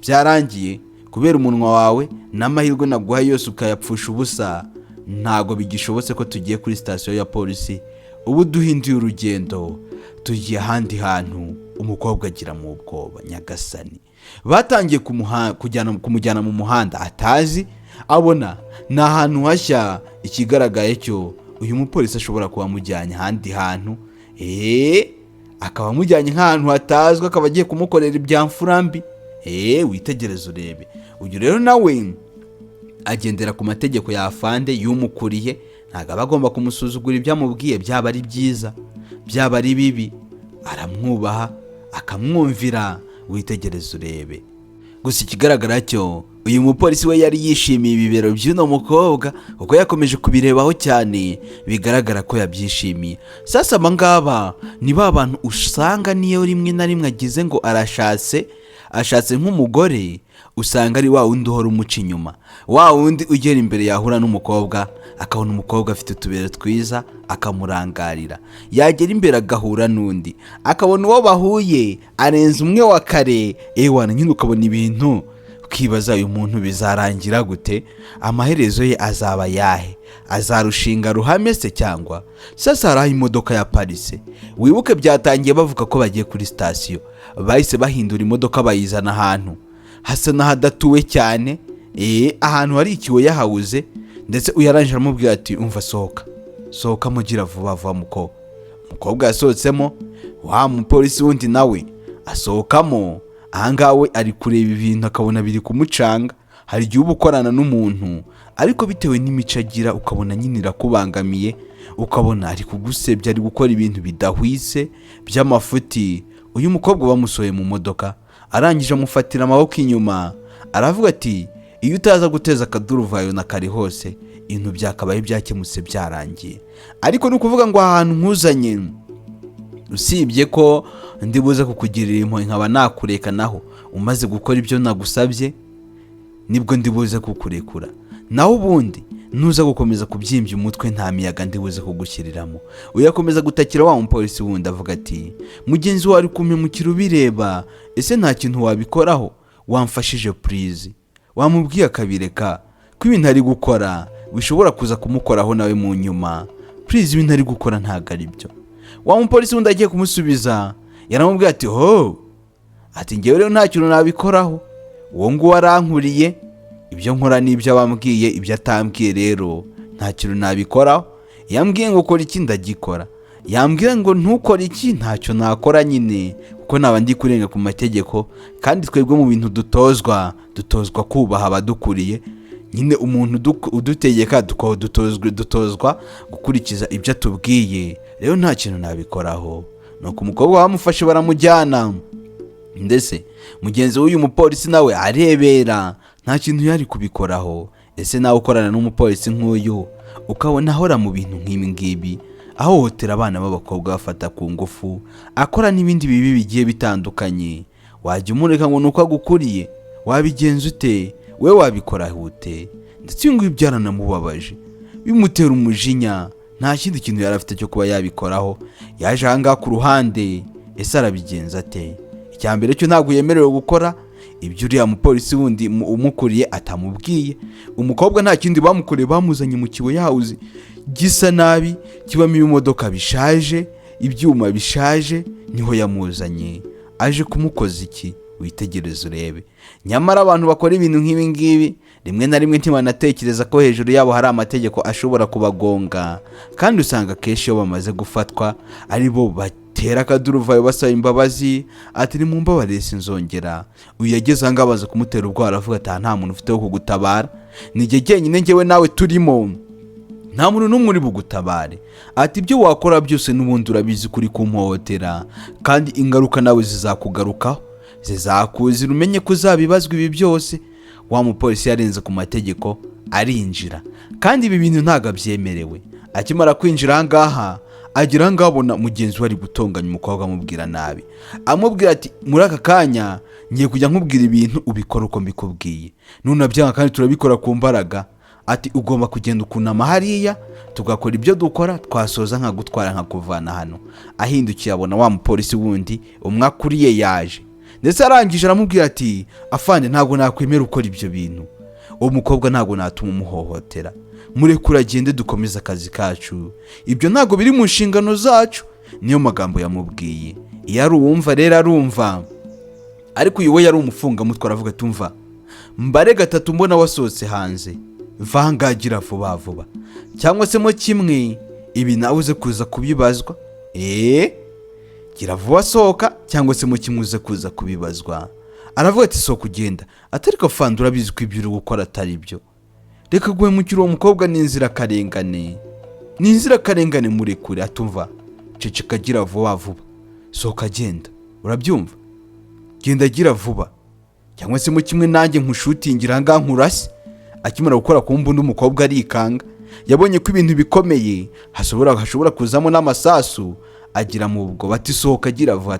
byarangiye kubera umunwa wawe n'amahirwe naguhaye yose ukayapfusha ubusa. Ntago bigishobotse ko tugiye kuri station ya polisi. Ubu duhinduye urugendo tugiye ahandi hantu. Umukobwa agira mu bwoba nyagasani. Batangiye kumujyana mu muhanda atazi, abona ni ahantu hashya. Ikigaragaye cyo uyu mupolisi ashobora kuba amujyanye ahandi hantu, akaba amujyanye nk'ahantu hatazwi, akaba agiye kumukorera ibyamfurambi. Witegereze urebe. Uyu rero nawe agendera ku mategeko ya afande y'umukuriye, ntabwo aba agomba kumusuzugura ibyo amubwiye, byaba ari byiza byaba ari bibi, aramwubaha akamwumvira. Witegereze urebe. Gusa ikigaragara cyo uyu mupolisi we yari yishimiye ibibero by'uno mukobwa kuko yakomeje kubirebaho cyane, bigaragara ko yabyishimiye. Sasa abangaba ni ba bantu usanga niyo rimwe na rimwe agize ngo ashatse nk'umugore, usanga ari wa wundi uhora umuca inyuma, wa wundi ugera imbere yahura n'umukobwa akabona umukobwa afite utubero twiza akamurangarira, yagera imbere agahura n'undi akabona uwo bahuye arenze umwe wa kare, ewana nyine ukabona ibintu ukibaza uyu muntu bizarangira gute, amaherezo ye azaba yahe, azarushinga ruhame se cyangwa? Sasa hari imodoka ya Parise, wibuke byatangiye bavuga ko bagiye kuri sitasiyo, bahise bahindura imodoka bayizana ahantu hasa n'ahadatuwe cyane, ahantu hari ikiwe yahawuze, ndetse uyarangije aramubwira ati umva sohoka mugira vuba vuba. Umukobwa yasohotsemo, wa mupolisi wundi nawe asohokamo. Ahangaha we ari kureba ibintu akabona biri kumucanga. Hari igihe uba ukorana n'umuntu ariko bitewe n'imico agira ukabona nyine irakubangamiye, ukabona ari kugusebya, ari gukora ibintu bidahwise by'amafuti. Uyu mukobwa bamusohoye mu modoka, arangije amufatira amaboko inyuma, aravuga ati iyo utaza guteza akaduruvayo na kare hose ibintu byakabaye byakemutse byarangiye. Ariko ni ukuvuga ngo ahantu nkuzanye, usibye ko ndibuze kukugirira impuhwe nkaba nakureka, naho umaze gukora ibyo nagusabye nibwo ndibuze kukurekura, naho ubundi nuza gukomeza kubyimbya umutwe nta miyaga ndibuze kugushyiriramo. Uyakomeza gutakira wa mupolisi wundi avuga ati mugenzi wawe ari kumpemukira ubireba, ese nta kintu wabikoraho? Wamfashije please? Wamubwiye akabireka ko ibintu ari gukora bishobora kuza kumukoraho nawe mu nyuma, please ibintu ari gukora ntabwo ari byo. Wa mupolisi wundi agiye kumusubiza yaramubwiye ati ati ngewe rero nta kintu nabikoraho, uwo nguwo arankuriye, ibyo nkora n'ibyo abambwiye, ibyo atambwiye rero nta kintu nabikoraho. Yambwiye ngo ukora iki ndagikora, yambwiye ngo ntukore iki ntacyo nakora nyine, kuko naba ndi kurenga ku mategeko, kandi twebwe mu bintu dutozwa kubaha abadukuriye. Nyine umuntu udutegeka dutozwa gukurikiza ibyo atubwiye, rero nta kintu nabikoraho. Nuko umukobwa bamufashe baramujyana, ndetse mugenzi w'uyu mupolisi nawe arebera, nta kintu yari kubikoraho. Ese nawe ukorana n'umupolisi nk'uyu ukabona ahora mu bintu nk'ibi ngibi, ahohotera abana b'abakobwa, bafata ku ngufu, akora n'ibindi bibi bigiye bitandukanye, wajya umureka ngo nuko agukuriye? Wabigenza ute? we wabikora ute? Ndetse uyu nguyu byaranamubabaje, bimutera umujinya, nta kindi kintu yari afite cyo kuba yabikoraho. Yaje ahangaha ku ruhande, ese arabigenza ate? Icyambere cyo ntabwo yemerewe gukora ibyo uriya mupolisi wundi umukuriye atamubwiye. Umukobwa nta kindi bamukoreye, bamuzanye mu kigo yahuze gisa nabi, kibamo ibimodoka bishaje, ibyuma bishaje, niho yamuzanye. Aje kumukoza iki? Witegereze urebe. Nyamara abantu bakora ibintu nk'ibi ngibi rimwe na rimwe ntibanatekereza ko hejuru yabo hari amategeko ashobora kubagonga, kandi usanga kenshi iyo bamaze gufatwa ari bo batera akaduruvayo basaba imbabazi, ati ni mu mbabarire sinzongera. Uyu yageze ahangaha baza kumutera ubwoba, aravuga ati nta muntu ufite wo kugutabara, ni jye jyenyine njyewe nawe turimo, nta muntu n'umwe uri bugutabare. Ati ibyo wakora byose n'ubundi urabizi kuri kumpohotera, kandi ingaruka nawe zizakugarukaho, zizakuzira umenye ko uzabibazwa ibi byose. Wa mupolisi yarenze ku mategeko arinjira, kandi ibi bintu ntabwo abyemerewe. Akimara kwinjira ahangaha, agira ahangaha abona mugenzi we ari gutonganya umukobwa, amubwira nabi, amubwira ati muri aka kanya ngiye kujya nkubwira ibintu ubikora uko mbikubwiye, nunabyanga kandi turabikora ku mbaraga. Ati ugomba kugenda ukunama hariya tugakora ibyo dukora, twasoza nkagutwara nkakuvana hano. Ahindukiye abona wa mupolisi wundi umwe akuriye yaje, ndetse arangije aramubwira ati afande ntabwo nakwemera ukora ibyo bintu, uwo mukobwa ntabwo natuma umuhohotera, murekure agende dukomeze akazi kacu, ibyo ntabwo biri mu nshingano zacu. Niyo magambo yamubwiye. Iyo ari uwumva rero arumva, ariko uyu we yari umufungamutwe, aravuga ati umva mbare gatatu mbona wasohotse hanze, vangagira vuba vuba, cyangwa se mo kimwe ibi nawe uze kuza kubibazwa. Gira vuba sohoka, cyangwa se mu kimwe uze kuza kubibazwa. Aravuga ati sohoka ugenda. Atariko fanda urabizi ko ibyo uri gukora atari byo. reka guhemukira uwo mukobwa ni inzirakarengane, ni inzirakarengane, murekure. Atumva, ceceka, gira vuba vuba, sohoka genda, urabyumva, genda gira vuba, cyangwa se mu kimwe nanjye nkushutingira ahangaha nkurase. Akimara gukora ku mbundi umukobwa arikanga, yabonye ko ibintu bikomeye hashobora kuzamo n'amasasu, agira mu bwo bati sohoka gira vuba.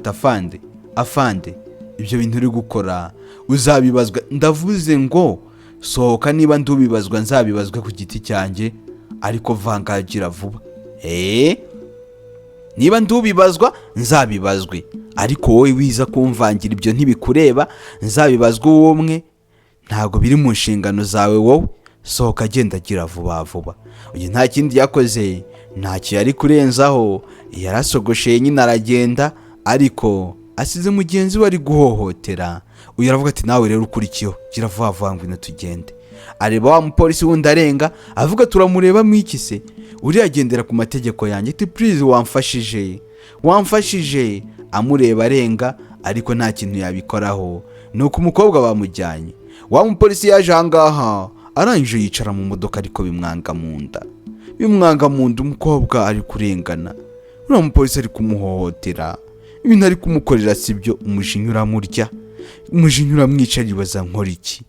Afande, ibyo bintu uri gukora uzabibazwa. Ndavuze ngo sohoka, niba ndubibazwa nzabibazwe ku giti cyanjye, ariko vanga gira vuba. Niba ndubibazwa nzabibazwe, ariko wowe wiza kumvangira ibyo ntibikureba, nzabibazwa umwe, ntabwo biri mu nshingano zawe wowe. Sohoka genda gira vuba vuba. Uyu nta kindi yakoze, ntacyo yari kurenzaho, yarasogosheye nyine aragenda, ariko asize mugenzi we ari guhohotera. Uyu aravuga ati nawe rero ukurikiyeho, gira vuba vuba ngwino tugende. Areba wa mupolisi wundi arenga, avuga turamureba mwiki se, uriya agendera ku mategeko yanjye, ati please wamfashije. Amureba arenga, ariko nta kintu yabikoraho. Nuko umukobwa bamujyanye. Wa mupolisi yaje ahangaha, arangije yicara mu modoka, ariko bimwanga mu nda. Umukobwa ari kurengana, uriya mupolisi ari kumuhohotera, ibintu ari kumukorera sibyo. Umujinya uramurya, umujinya uramwica, aribaza nkora iki,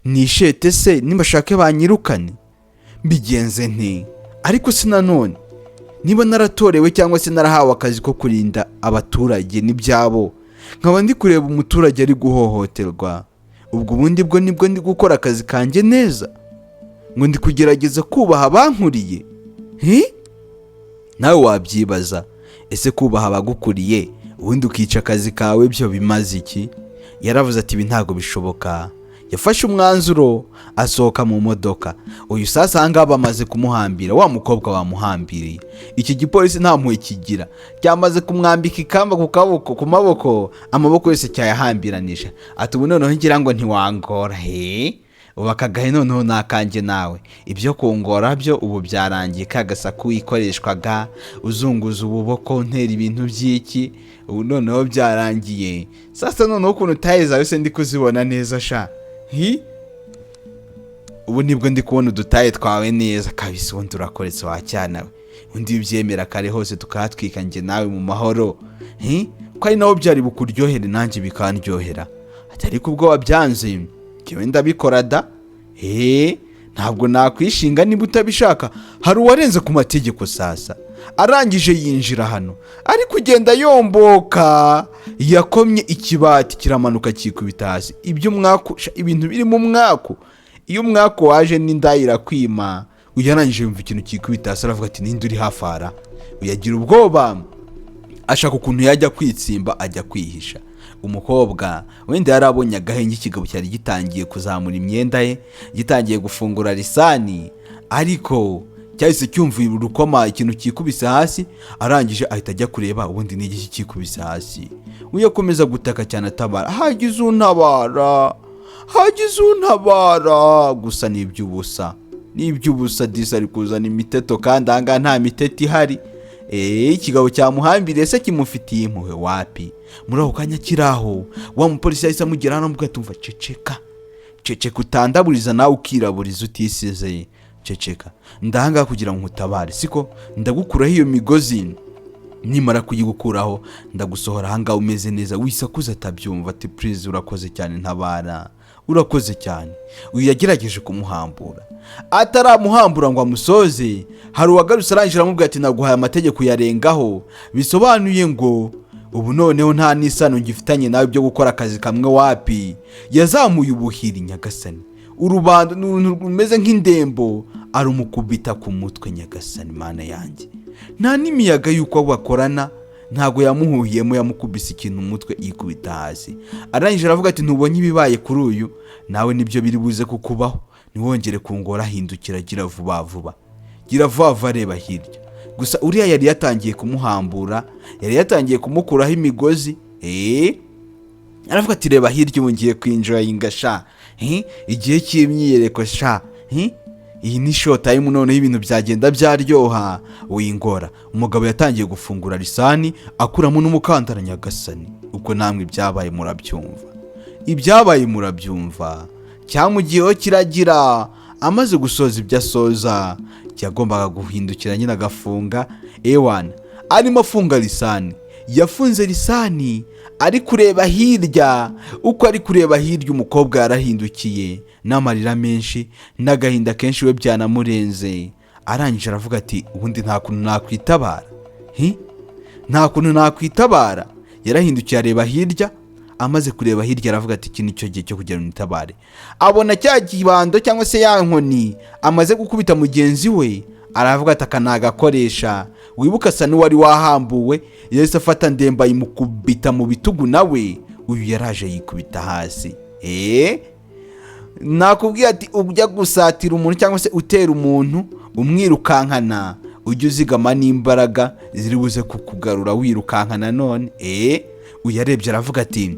nishete se nibashake banyirukane, mbigenze nte? Ariko sinanone niba naratorewe cyangwa se narahawe akazi ko kurinda abaturage n'ibyabo, nkaba ndi kureba umuturage ari guhohoterwa, ubwo ubundi bwo nibwo ndi gukora akazi kanjye neza, ngo ndi kugerageza kubaha abankuriye? Nawe wabyibaza, ese kubaha abagukuriye ubundi ukica akazi kawe byo bimaze iki? Yaravuze ati ibi ntago bishoboka. Yafashe umwanzuro, asohoka mu modoka. Uyu sasa ahangaha bamaze kumuhambira, wa mukobwa wamuhambiriye. Iki gipolisi nta mpuhwe kigira, cyamaze kumwambika ikamba ku kaboko, ku maboko, amaboko yose cyayahambiranije. Ati ubu noneho ngira ngo ntiwangora, ubu akagahe noneho nakanjye nawe. Ibyo kungora byo ubu byarangiye, kagasaku ikoreshwaga uzunguza ububoko ntera ibintu by'iki, ubu noneho byarangiye. Sasa noneho ukuntu taye zawe se ndi kuzibona neza sha, ubu nibwo ndi kubona udutaye twawe neza kabisa. Ubundi urakoretse wacyana we, undi ubyemera kare hose tukatwika njye nawe mu mahoro, ko ari naho byari bukuryohere nanjye bikandyohera. Atari kubwo wabyanze, njyewe ndabikora da. Ntabwo nakwishinga niba utabishaka. Hari uwarenze ku mategeko sasa, arangije yinjira hano, ari kugenda yomboka, yakomye ikibati kiramanuka kikubita hasi. Ibyo mwakusha ibintu biri mu mwaku, iyo umwaku waje n'indayira kwima, uyanangije yumva ikintu kikubita hasi, aravuga ati ninde uri hafara. Uyagira ubwoba, ashaka ukuntu yajya kwitsimba, ajya kwihisha. Umukobwa wenda yarabonye agahenge, ikigabo cyari gitangiye kuzamura imyenda ye, gitangiye gufungura lisani, ariko cyahise cyumva urukoma, ikintu kikubise hasi. Arangije ahita ajya kureba ubundi ni iki kikubise hasi. Uyakomeza gutaka cyane atabara, hagize untabara. Gusa n'ibyubusa disa ari kuzana imiteto, kandi ahangaha nta miteto ihari. Ikigabo cyamuhambiriye se kimufitiye impuhwe wapi? Muri ako kanya kiraho, wa mupolisi yahise amugera hano, amubwira tumva ceceka, utandaburiza nawe ukiraburiza utisize, ceceka, ndahangaha kugira ngo nkutabare, siko ndagukuraho iyo migozi, nimara kuyigukuraho ndagusohora ahangaha umeze neza, wisakuza atabyumva. Ati please urakoze cyane, ntabara, urakoze cyane. Uyu yagerageje kumuhambura, ataramuhambura ngo amusoze, hari uwagarutse arangije aramubwira ati naguhaye amategeko yarengaho, bisobanuye ngo ubu noneho nta nisano ngifitanye nawe byo gukora akazi kamwe wapi. Yazamuye ubuhiri nyagasani, urubando rumeze nk'indembo, arumukubita ku mutwe nyagasani mana yanjye. Nta n'imiyaga yuko bakorana, ntago yamuhuhiyemo, yamukubise ikintu umutwe yikubita hasi. Arangije aravuga ati ntubonye ibibaye kuri uyu, nawe nibyo biri buze kukubaho, niwongere kungora, hindukira, gira vuba, reba hirya. Gusa uriya yari yatangiye kumuhambura, yari yatangiye kumukuraho imigozi. Aravuga ati reba hirya, ubu ngiye kwinjoyinga sha, igihe cy'imyiyereko sha, iyi ni show time, noneho ibintu byagenda byaryoha. Wingora umugabo yatangiye gufungura lisani, akuramo n'umukandara nyagasani. Ubwo namwe ibyabaye murabyumva, cyamugiyeho kiragira, amaze gusoza ibyo asoza yagombaga guhindukira nyine agafunga ewana arimo afunga lisani. Yafunze lisani ari kureba hirya. Uko ari kureba hirya umukobwa yarahindukiye n'amarira menshi n'agahinda kenshi we byanamurenze. Arangije aravuga ati ubundi nta kuntu nakwitabara, nta kuntu nakwitabara. Yarahindukiye areba hirya. Amaze kureba hirya aravuga ati iki nicyo gihe cyo kugira ngo nitabare. Abona cya kibando cyangwa se ya nkoni amaze gukubita mugenzi we. Aravuga ati aka nagakoresha. Wibuka asa n'uwari wahambuwe yahise afata ndemba imukubita mu bitugu, nawe uyu yaraje yikubita hasi. Nakubwiye ati ujya gusatira umuntu cyangwa se utera umuntu umwirukankana ujye uzigama n'imbaraga ziri buze kukugarura wirukankana none. Uyu yarebye aravuga ati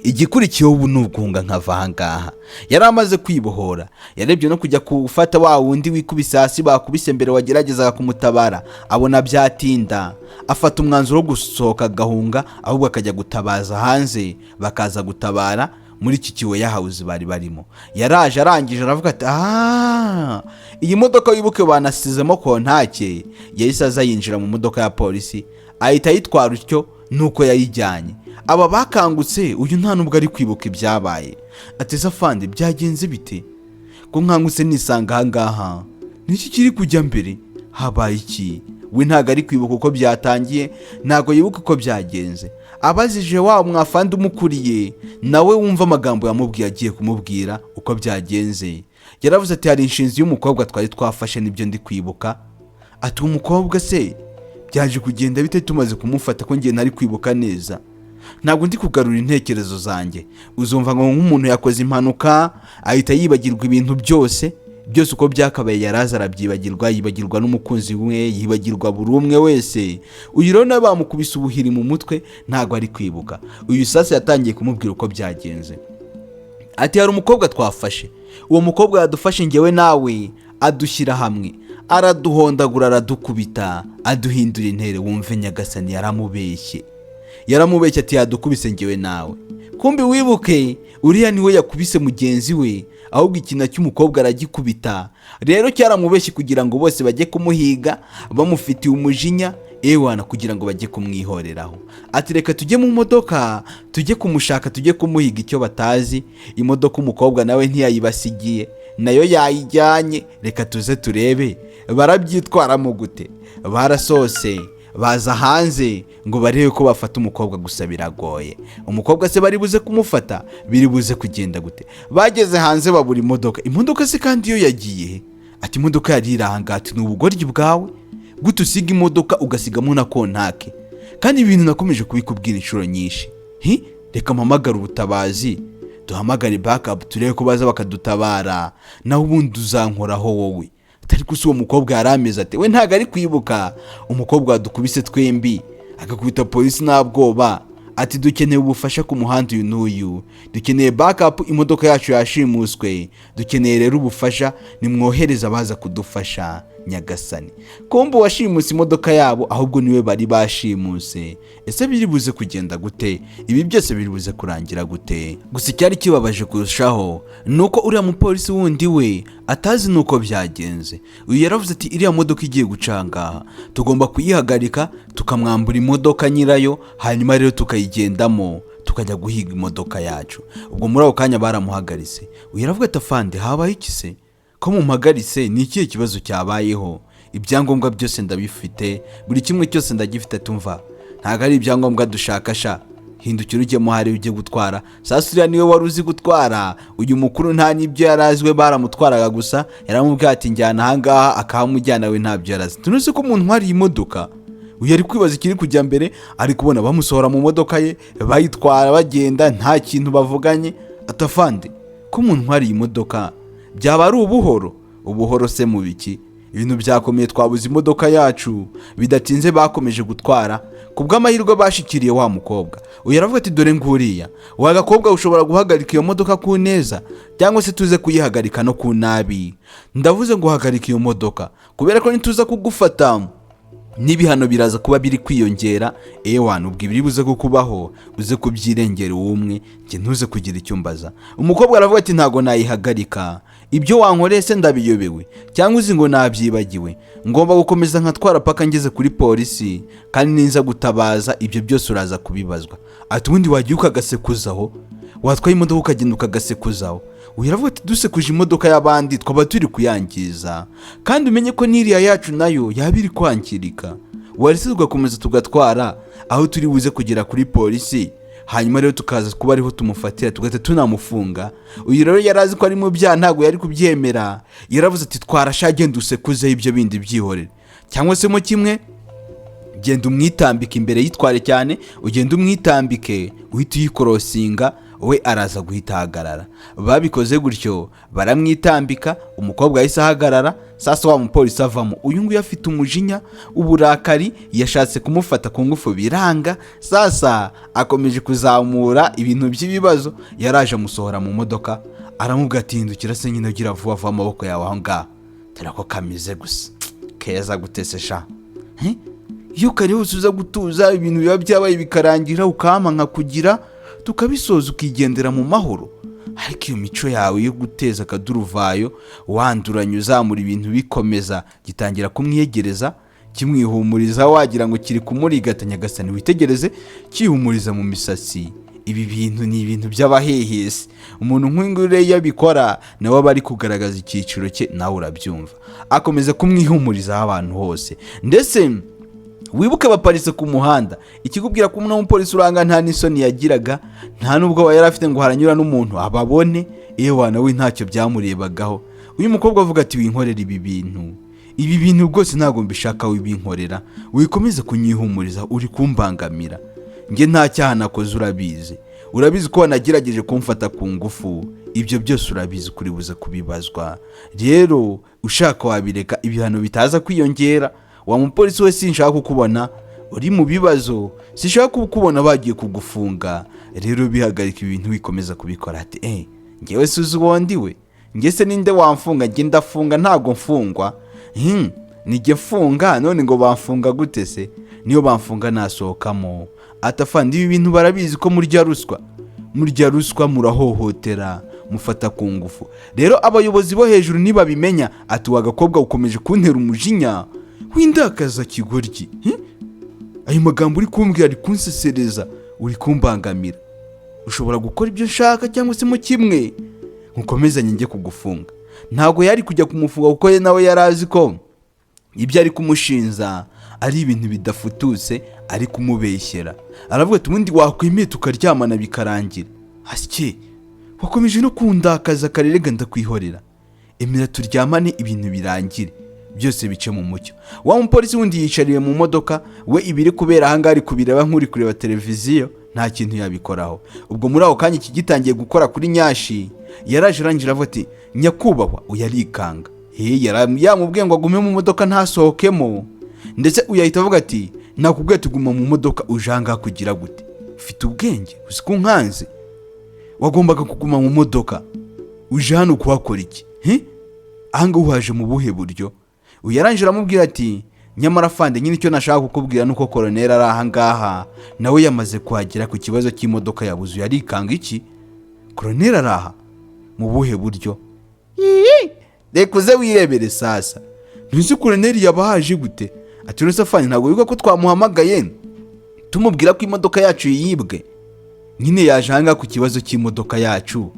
igikurikiyeho ubu ni uguhunga nkava aha ngaha. Yari amaze kwibohora. Yarebye no kujya gufata wa wundi wikubise hasi bakubise mbere wageragezaga kumutabara, abona byatinda. Afata umwanzuro wo gusohoka agahunga, ahubwo akajya gutabaza hanze bakaza gutabara muri iki kiwe house bari barimo. Yaraje arangije aravuga ati iyi modoka wibuke banasizemo kontake. Yahise aza yinjira mu modoka ya polisi ahita yitwara utyo nuko yayijyanye. Aba bakangutse uyu nta nubwo ari kwibuka ibyabaye. Ateze afande byagenze bite ko nkangutse nisanga aha ngaha, niki kiri kujya mbere, habaye iki? We ntago ari kwibuka uko byatangiye, ntago yibuka uko byagenze. Abazije wa mwafande umukuriye nawe wumva amagambo yamubwiye agiye kumubwira uko byagenze. Yaravuze ati hari inshinzi y'umukobwa twari twafashe nibyo ndi kwibuka. Ati umukobwa se byaje kugenda bite tumaze kumufata ko ngiye ntari kwibuka neza? Ntabwo ndi kugarura intekerezo zanjye. Uzumva ngo nk'umuntu yakoze impanuka ahita yibagirwa ibintu byose uko byakabaye. Yaraza arabyibagirwa, yibagirwa n'umukunzi we, yibagirwa buri umwe wese. Uyu rero nawe bamukubise ubuhiri mu mutwe ntabwo ari kwibuka. Uyu sasa yatangiye kumubwira uko byagenze. Ati hari umukobwa twafashe, uwo mukobwa yadufashe ngewe nawe adushyira hamwe, araduhondagura, aradukubita, aduhindura intere. Wumve Nyagasani yaramubeshye ati yadukubise ngewe nawe. Kumbi wibuke uriya niwe yakubise mugenzi we, ahubwo ikina cy'umukobwa aragikubita. Rero cyaramubeshye kugira ngo bose bajye kumuhiga bamufitiye umujinya ewana kugira ngo bajye kumwihoreraho. Ati reka tujye mu modoka tujye kumushaka, tujye kumuhiga icyo batazi. Imodoka umukobwa nawe ntiyayibasigiye, nayo yayijyanye. Reka tuze turebe barabyitwaramo gute. Barasose baza hanze ngo barebe ko bafata umukobwa, gusa biragoye. Umukobwa se bari buze kumufata, biri buze kugenda gute? Bageze hanze babura imodoka se kandi iyo yagiye. Ati imodoka yari iranga. Ati ni ubugoryi bwawe gute usiga imodoka ugasigamo na kontake? Kandi ibintu nakomeje kubikubwira inshuro nyinshi. Reka mpamagara ubutabazi, duhamagare backup turebe ko baza bakadutabara, naho ubundi uzankoraho wowe. Ariko uwo mukobwa yarameze ati we ntago ari kwibuka. Umukobwa wadukubise twembi agakubita polisi nta bwoba. Ati dukeneye ubufasha ku muhanda uyu n'uyu, dukeneye backup, imodoka yacu yashimuswe, dukeneye rero ubufasha, nimwohereza baza kudufasha Nyagasani. Kumbe washimuse imodoka yabo ahubwo niwe bari bashimuse. Ese biri buze kugenda gute? Ibi byose biri buze kurangira gute? Gusa cyari kibabaje kurushaho nuko uriya mupolisi wundi we atazi nuko byagenze. Uyu yaravuze ati iriya modoka igiye gucanga, tugomba kuyihagarika tukamwambura imodoka nyirayo, hanyuma rero tukayigendamo tukajya guhiga imodoka yacu. Ubwo muri ako kanya baramuhagaritse. Uyu yaravuga ati afande habaye iki se ko mumpagaritse? Ni ikihe kibazo cyabayeho? Ibyangombwa byose ndabifite, buri kimwe cyose ndagifite. Tumva ntago ari ibyangombwa dushakasha, hindukira ujye muhari ujye gutwara. Sasa uriya niwe wari uzi gutwara. Uyu mukuru nta n'ibyo yarazwe, baramutwaraga gusa. Yaramubwiye ati njyana aha ngaha, akamujyana we ntabyo yarazi. Tunuzi ko umuntu hari imodoka. Uyu ari kwibaza ikiri kujya mbere, ari kubona bamusohora mu modoka ye bayitwara bagenda nta kintu bavuganye. Atafande ko umuntu hari imodoka byaba ari ubuhoro se mu biki? Ibintu byakomeye, twabuze imodoka yacu. Bidatinze bakomeje gutwara, kubw'amahirwe bashikiriye wa mukobwa. Uyu yaravuga ati dore nguriya wa gakobwa ushobora guhagarika iyo modoka ku neza cyangwa se tuze kuyihagarika no ku nabi. Ndavuze ngo hagarika iyo modoka kubera ko nituza kugufata n'ibihano biraza kuba biri kwiyongera. Ewana ubwo ibiri buze kukubaho uze kubyirengera umwe, nge ntuze kugira icyo mbaza. Umukobwa aravuga ati ntago nayihagarika. ibyo wankoreye se ndabiyobewe cyangwa uzi ngo nabyibagiwe? Ngomba gukomeza nkatwara paka ngeze kuri polisi, kandi ninza gutabaza ibyo byose uraza kubibazwa. Ati ubundi wagiye ukagasekuzaho, watwaye imodoka ukagenda ukagasekuzaho. Uyaravuga ati dusekuje imodoka y'abandi twaba turi kuyangiza, kandi umenye ko n'iriya yacu nayo yaba iri kwangirika. Waretse tugakomeza tugatwara aho turi buze kugera kuri polisi, hanyuma rero tukaza kuba ariho tumufatira tugahita tunamufunga. Uyu rero yarazi ko ari mu byaha, ntabwo yari kubyemera. Yaravuze ati twarasha genda usekuzeho ibyo bindi byihorere, cyangwa se mo kimwe genda umwitambike imbere yitware cyane, ugenda umwitambike uhita uyikorosinga, we araza guhita ahagarara. Babikoze gutyo baramwitambika, umukobwa yahise ahagarara. Sasa wa mupolisi avamo. Uyu nguyu afite umujinya, uburakari, yashatse kumufata ku ngufu biranga. Sasa akomeje kuzamura ibintu by'ibibazo. Yaraje amusohora mu modoka, aramubwira ati hindukira se nyine ugira vuba vuba amaboko yawe aho ngaho, terako kamize gusa keza gutesesha. Iyo kare hose uza gutuza ibintu biba byabaye bikarangira, ukama nka kugira tukabisoza ukigendera mu mahoro. Ariko iyo mico yawe yo guteza akaduruvayo, wanduranya uzamura ibintu bikomeza, gitangira kumwiyegereza, kimwihumuriza wagira ngo kiri kumurigatanya. Gasani witegereze kihumuriza mu misatsi. Ibi bintu ni ibintu by'abahehesi. Umuntu nk'ingure yabikora nawe aba ari kugaragaza icyiciro cye, nawe urabyumva. Akomeza kumwihumuriza abantu hose. Ndetse wibuke baparitse ku muhanda, ikikubwira ko umupolisi uranga nta n'isoni yagiraga, nta nubwo yari afite ngo haranyura n'umuntu ababone. Ewa nawe ntacyo byamurebagaho. Uyu mukobwa avuga ati winkorera ibi bintu rwose ntabwo mbishaka, wibinkorera, wikomeza kunyihumuriza, uri kumbangamira. Nge nta cyaha nakoze, urabizi ko wanagerageje kumfata ku ngufu. Ibyo byose urabizi kuri buze kubibazwa. Rero ushaka wabireka ibihano bitaza kwiyongera. Wa mupolisi we sinshaka kukubona uri mu bibazo, sinshaka kukubona bagiye kugufunga. Rero bihagarika ibintu wikomeza kubikora. Ati ngewe suzi uwondi we, nge se ninde wamfunga? Nge ndafunga ntago mfungwa. Nige mfunga none ngo bamfunga gute se? Niyo bamfunga nasohokamo. Atafandi ibi bintu barabizi ko murya ruswa, murahohotera, mufata ku ngufu. Rero abayobozi bo hejuru niba bimenya, ati wagakobwa ukomeje kuntera umujinya windakaza kigoryi. Ayo magambo uri kumbwira ari kunsesereza, uri kumbangamira. Ushobora gukora ibyo nshaka cyangwa se mu kimwe nkukomezanye njye kugufunga. Ntago yari kujya kumufunga kuko ye nawe yarazi ko ibyo ari kumushinza ari ibintu bidafututse, ari kumubeshyera. Aravuga ati ubundi wakwemeye tukaryamana bikarangira. Asike wakomeje no kundakaza karerega ndakwihorera, emera turyamane ibintu birangire, byose bice mu mucyo. Wa mupolisi wundi yicariye mu modoka, we ibiri kubera ahanga ari kubireba nk'uri kureba televiziyo, nta kintu yabikoraho. Ubwo muri aho kanya kigitangiye gukora kuri nyashi, yaraje arangira avuga ati nyakubahwa, uyarikanga. Yamubwiye ngo agume mu modoka ntasohokemo. Ndetse uyahita avuga ati nakubwiye tuguma mu modoka, ujanga kugira gute? Ufite ubwenge uzi ko nkanze? Wagombaga kuguma mu modoka, uje hano kuhakora iki? Ahanga uhaje mu buhe buryo? Uyarangira amubwira ati nyamara fande nyine icyo nashaka kukubwira nuko koloneli ari ahangaha, nawe yamaze kuhagera ku kibazo cy'imodoka yabuze. Yarikanga iki? Koloneli araha mu buhe buryo? Reka uze wirebere sasa. Ntuzi koloneli yabahaje gute? Ati rero fande ntabwo wibuka ko twamuhamagaye tumubwira ko imodoka yacu yibwe? Nyine yaje ahanga ku kibazo cy'imodoka yacu,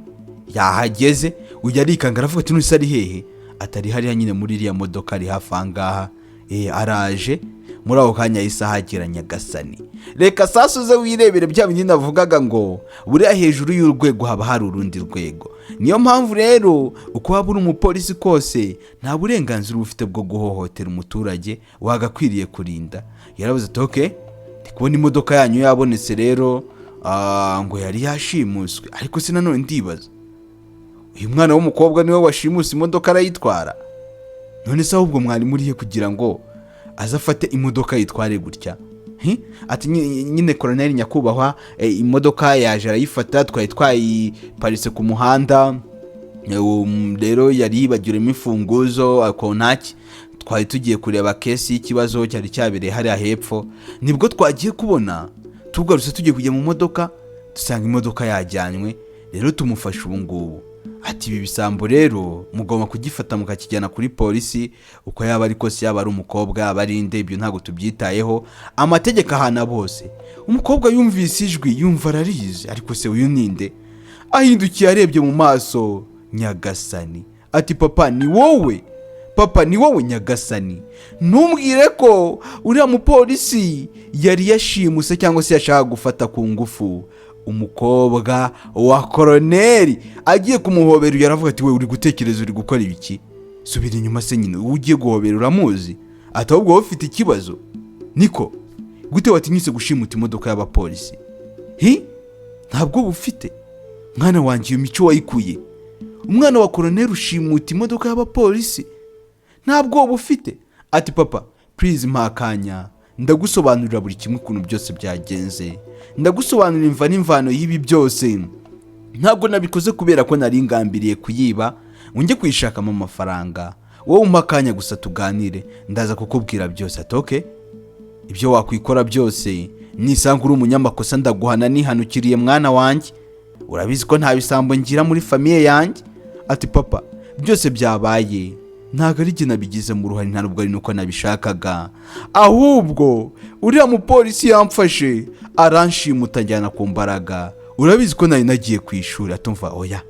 yahageze. Uyarikanga aravuga ati nuse ari hehe? Atari hariya nyine muri iriya modoka ari hafi ahangaha. Araje muri aho kanya yahise ahagera Nyagasani. Reka sasa uze wirebere bya bindi navugaga ngo buriya hejuru y'urwego haba hari urundi rwego. Niyo mpamvu rero uko waba uri umupolisi kose nta burenganzira ufite bwo guhohotera umuturage, wagakwiriye kurinda. Yaravuze ati okay, ndikubona imodoka yanyu yabonetse rero ngo yari yashimuswe. Ariko se nanone ndibaza, uyu mwana w'umukobwa niwe washimuse imodoka arayitwara? None se ahubwo mwari murihe kugira ngo azafate imodoka yitware gutya? Ati nyine koloneli nyakubahwa, imodoka yaje arayifata, twari twayiparitse ku muhanda, rero yari yibagiremo imfunguzo akontaki, twari tugiye kureba kesi y'ikibazo cyari cyabereye hariya hepfo. Nibwo twagiye kubona tugarutse tugiye kujya mu modoka, dusanga imodoka yajyanywe. Rero tumufashe ubu ngubu. ati ibi bisambo rero mugomba kugifata mukakijyana kuri polisi, uko yaba ari kose, yaba ari umukobwa yaba ari inde, ibyo ntabwo tubyitayeho, amategeko ahana bose. Umukobwa yumvise ijwi yumva ararize, ariko se uyu ninde? Ahindukiye arebye mu maso, Nyagasani. Ati papa ni wowe? Papa ni wowe Nyagasani? Ntumbwire ko uriya mupolisi yari yashimuse cyangwa se yashaka gufata ku ngufu umukobwa wa koroneri. Agiye kumuhobera yaravuga ati we uri gutekereza uri gukora ibiki? Subira inyuma se nyine, ugiye guhobera uramuzi? Ati ahubwo wowe ufite ikibazo? Niko gute watinyise gushimuta imodoka y'abapolisi? Ntabwo bufite mwana wanjye, iyo mico wayikuye? Umwana wa koroneri ushimuta imodoka y'abapolisi? Ntabwo bufite? Ati papa please mpakanya, ndagusobanurira buri kimwe ukuntu byose byagenze, ndagusobanurira imva n'imvano y'ibi byose. Ntabwo nabikoze kubera ko nari ngambiriye kuyiba unge kwishakamo amafaranga, wowe umpakanya gusa tuganire, ndaza kukubwira byose. Ati okay, ibyo wakwikora byose, nisanga uri umunyamakosa ndaguhana nihanukiriye mwana wanjye, urabizi ko nta bisambo ngira muri famiye yanjye. Ati papa byose byabaye ntabwo ari jye nabigize mu ruhare, ntabwo ari nuko nabishakaga, ahubwo uriya mupolisi yamfashe aranshimuta njyana ku mbaraga, urabizi ko nari nagiye ku ishuri. Atumva oya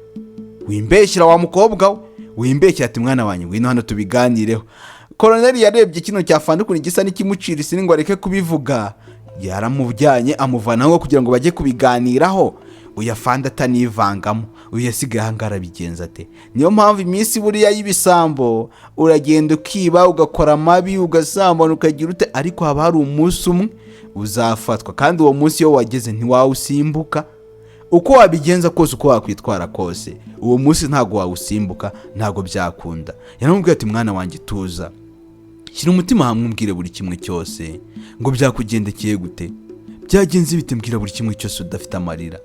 wimbeshyira wa mukobwa we, wimbeshyira. Ati mwana wanjye ngwino hano tubiganireho. Koroneri yarebye kino cyafandukuni gisa n'ikimucira isini ngo areke kubivuga, yaramujyanye amuvanaho kugira ngo bajye kubiganiraho. Uyafanda atanivangamo, uyasigaye ahangara bigenza ate? Niyo mpamvu iminsi buriya y'ibisambo uragenda ukiba, ugakora amabi, ugasambana, ukagira ute, ariko haba hari umunsi umwe uzafatwa, kandi uwo munsi iyo wageze ntiwawusimbuka. Uko wabigenza kose, uko wakwitwara kose, uwo munsi ntabwo wawusimbuka, ntabwo byakunda. Yaramubwiye ati mwana wanjye tuza, shyira umutima hamwe umbwire buri kimwe cyose, ngo byakugendekeye gute, byagenze bite, mbwira buri kimwe cyose udafite amarira.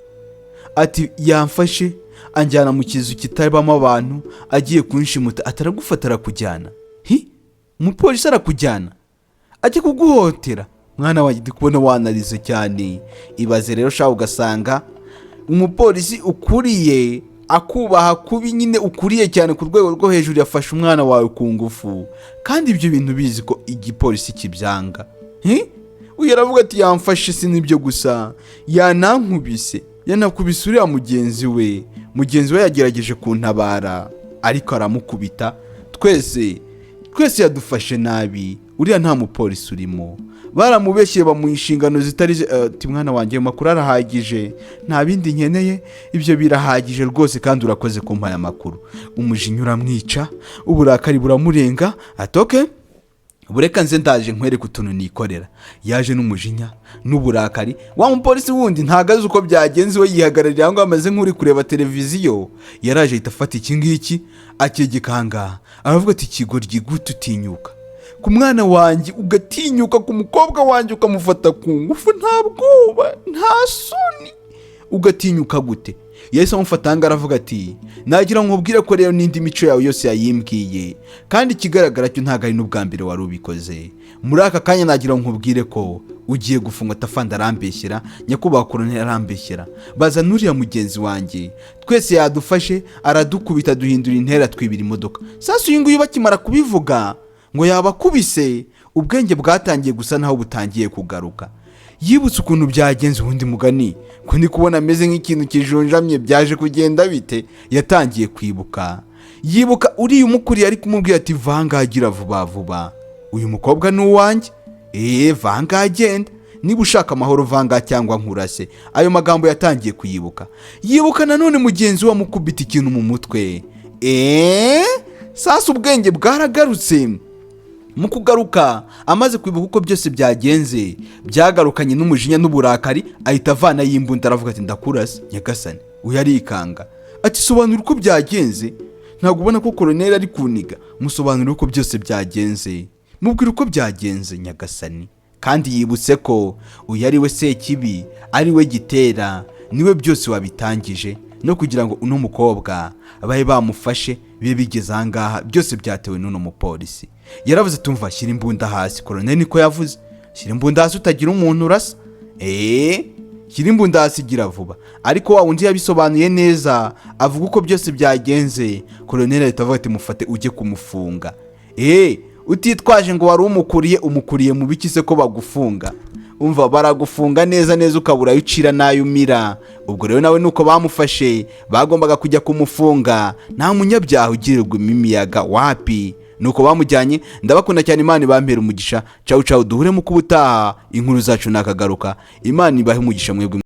Ati yamfashe anjyana mu kizu kitabamo abantu, agiye kunshimuta, ataragufata arakujyana. Umupolisi arakujyana ajye kuguhotera? Mwana wanjye ndi kubona wanarize cyane. Ibaze rero shaho ugasanga umupolisi ukuriye akubaha kubi nyine ukuriye cyane ku rwego rwo hejuru yafashe umwana wawe ku ngufu, kandi ibyo bintu bizi ko igipolisi kibyanga. Uyu aravuga ati yamfashe, si nibyo gusa yanankubise, yanakubise uriya mugenzi we yagerageje kuntabara ariko aramukubita. Twese yadufashe nabi, uriya nta mupolisi urimo, baramubeshyeye bamuha inshingano zitari. Ati mwana wanjye makuru arahagije, nta bindi nkeneye, ibyo birahagije rwose, kandi urakoze kumpaye amakuru. Umujinya uramwica, uburakari buramurenga. Ati okay, bureka nze ndaje nkwereke utuntu nikorera. Yaje n'umujinya n'uburakari. Wa mupolisi wundi ntagaze uko byagenze, we yihagararira aho amaze nk'uri kureba televiziyo. Yaraje ahita afata iki ngiki akegekanga, aravuga ati kigoryi gute utinyuka ku mwana wanjye, ugatinyuka ku mukobwa wanjye ukamufata ku ngufu, nta bwoba nta soni, ugatinyuka gute? Yahise amufata hanga aravuga ati nagira ngo nkubwire ko rero n'indi mico yawe yose yayimbwiye, kandi ikigaragara cyo ntabwo ari n'ubwa mbere wari ubikoze. Muri aka kanya nagira ngo nkubwire ko ugiye gufungwa. Tafanda arambeshyera, nyakubahwa koroneri arambeshyera, baza nuriya mugenzi wanjye, twese yadufashe aradukubita, duhindura intera, twibira imodoka. Sasa uyu nguyu bakimara kubivuga ngo yabakubise, ubwenge bwatangiye gusa naho butangiye kugaruka. Yibutse ukuntu byagenze, ubundi mugani ko ndi kubona ameze nk'ikintu kijonjamye, byaje kugenda bite? Yatangiye kwibuka, yibuka uriya umukuriye ari kumubwira ati vangagira vuba vuba, uyu mukobwa ni uwanjye, vanga agenda, niba ushaka amahoro vanga cyangwa nkurase. Ayo magambo yatangiye kuyibuka. Yibuka nanone mugenzi we amukubita ikintu mu mutwe. Sasa ubwenge bwaragarutse. Mu kugaruka amaze kwibuka uko byose byagenze, byagarukanye n'umujinya n'uburakari, ahita avana yimbunda aravuga ati ndakurasa Nyagasani. Uyu arikanga ati sobanura uko byagenze, ntabwo ubona ko koroneri ari kuniga? Musobanura uko byose byagenze, mubwira uko byagenze Nyagasani. Kandi yibutse ko uyu ari we Sekibi, ari we Gitera, niwe byose wabitangije, no kugira ngo uno mukobwa babe bamufashe bibe bigeze ahangaha, byose byatewe n'uno mupolisi. Yaravuze tumva shyira imbunda hasi. Koroneri niko yavuze, shyira imbunda hasi utagira umuntu urasa. shyira imbunda hasi gira vuba. Ariko wa wundi yabisobanuye neza avuga uko byose byagenze. Koloneli ahita avuga ati mufate ujye kumufunga. Utitwaje ngo wari umukuriye mu biki se ko bagufunga? Umva baragufunga neza neza ukabura ucira nayo umira. Ubwo rero nawe nuko bamufashe bagombaga kujya kumufunga. Nta munyabyaha ugirirwa imiyaga wapi. Nuko bamujyanye. Ndabakunda cyane, Imana ibampera umugisha. Ciao ciao, duhure mu kubutaha. Inkuru zacu nakagaruka. Imana ibahe umugisha mwebwe.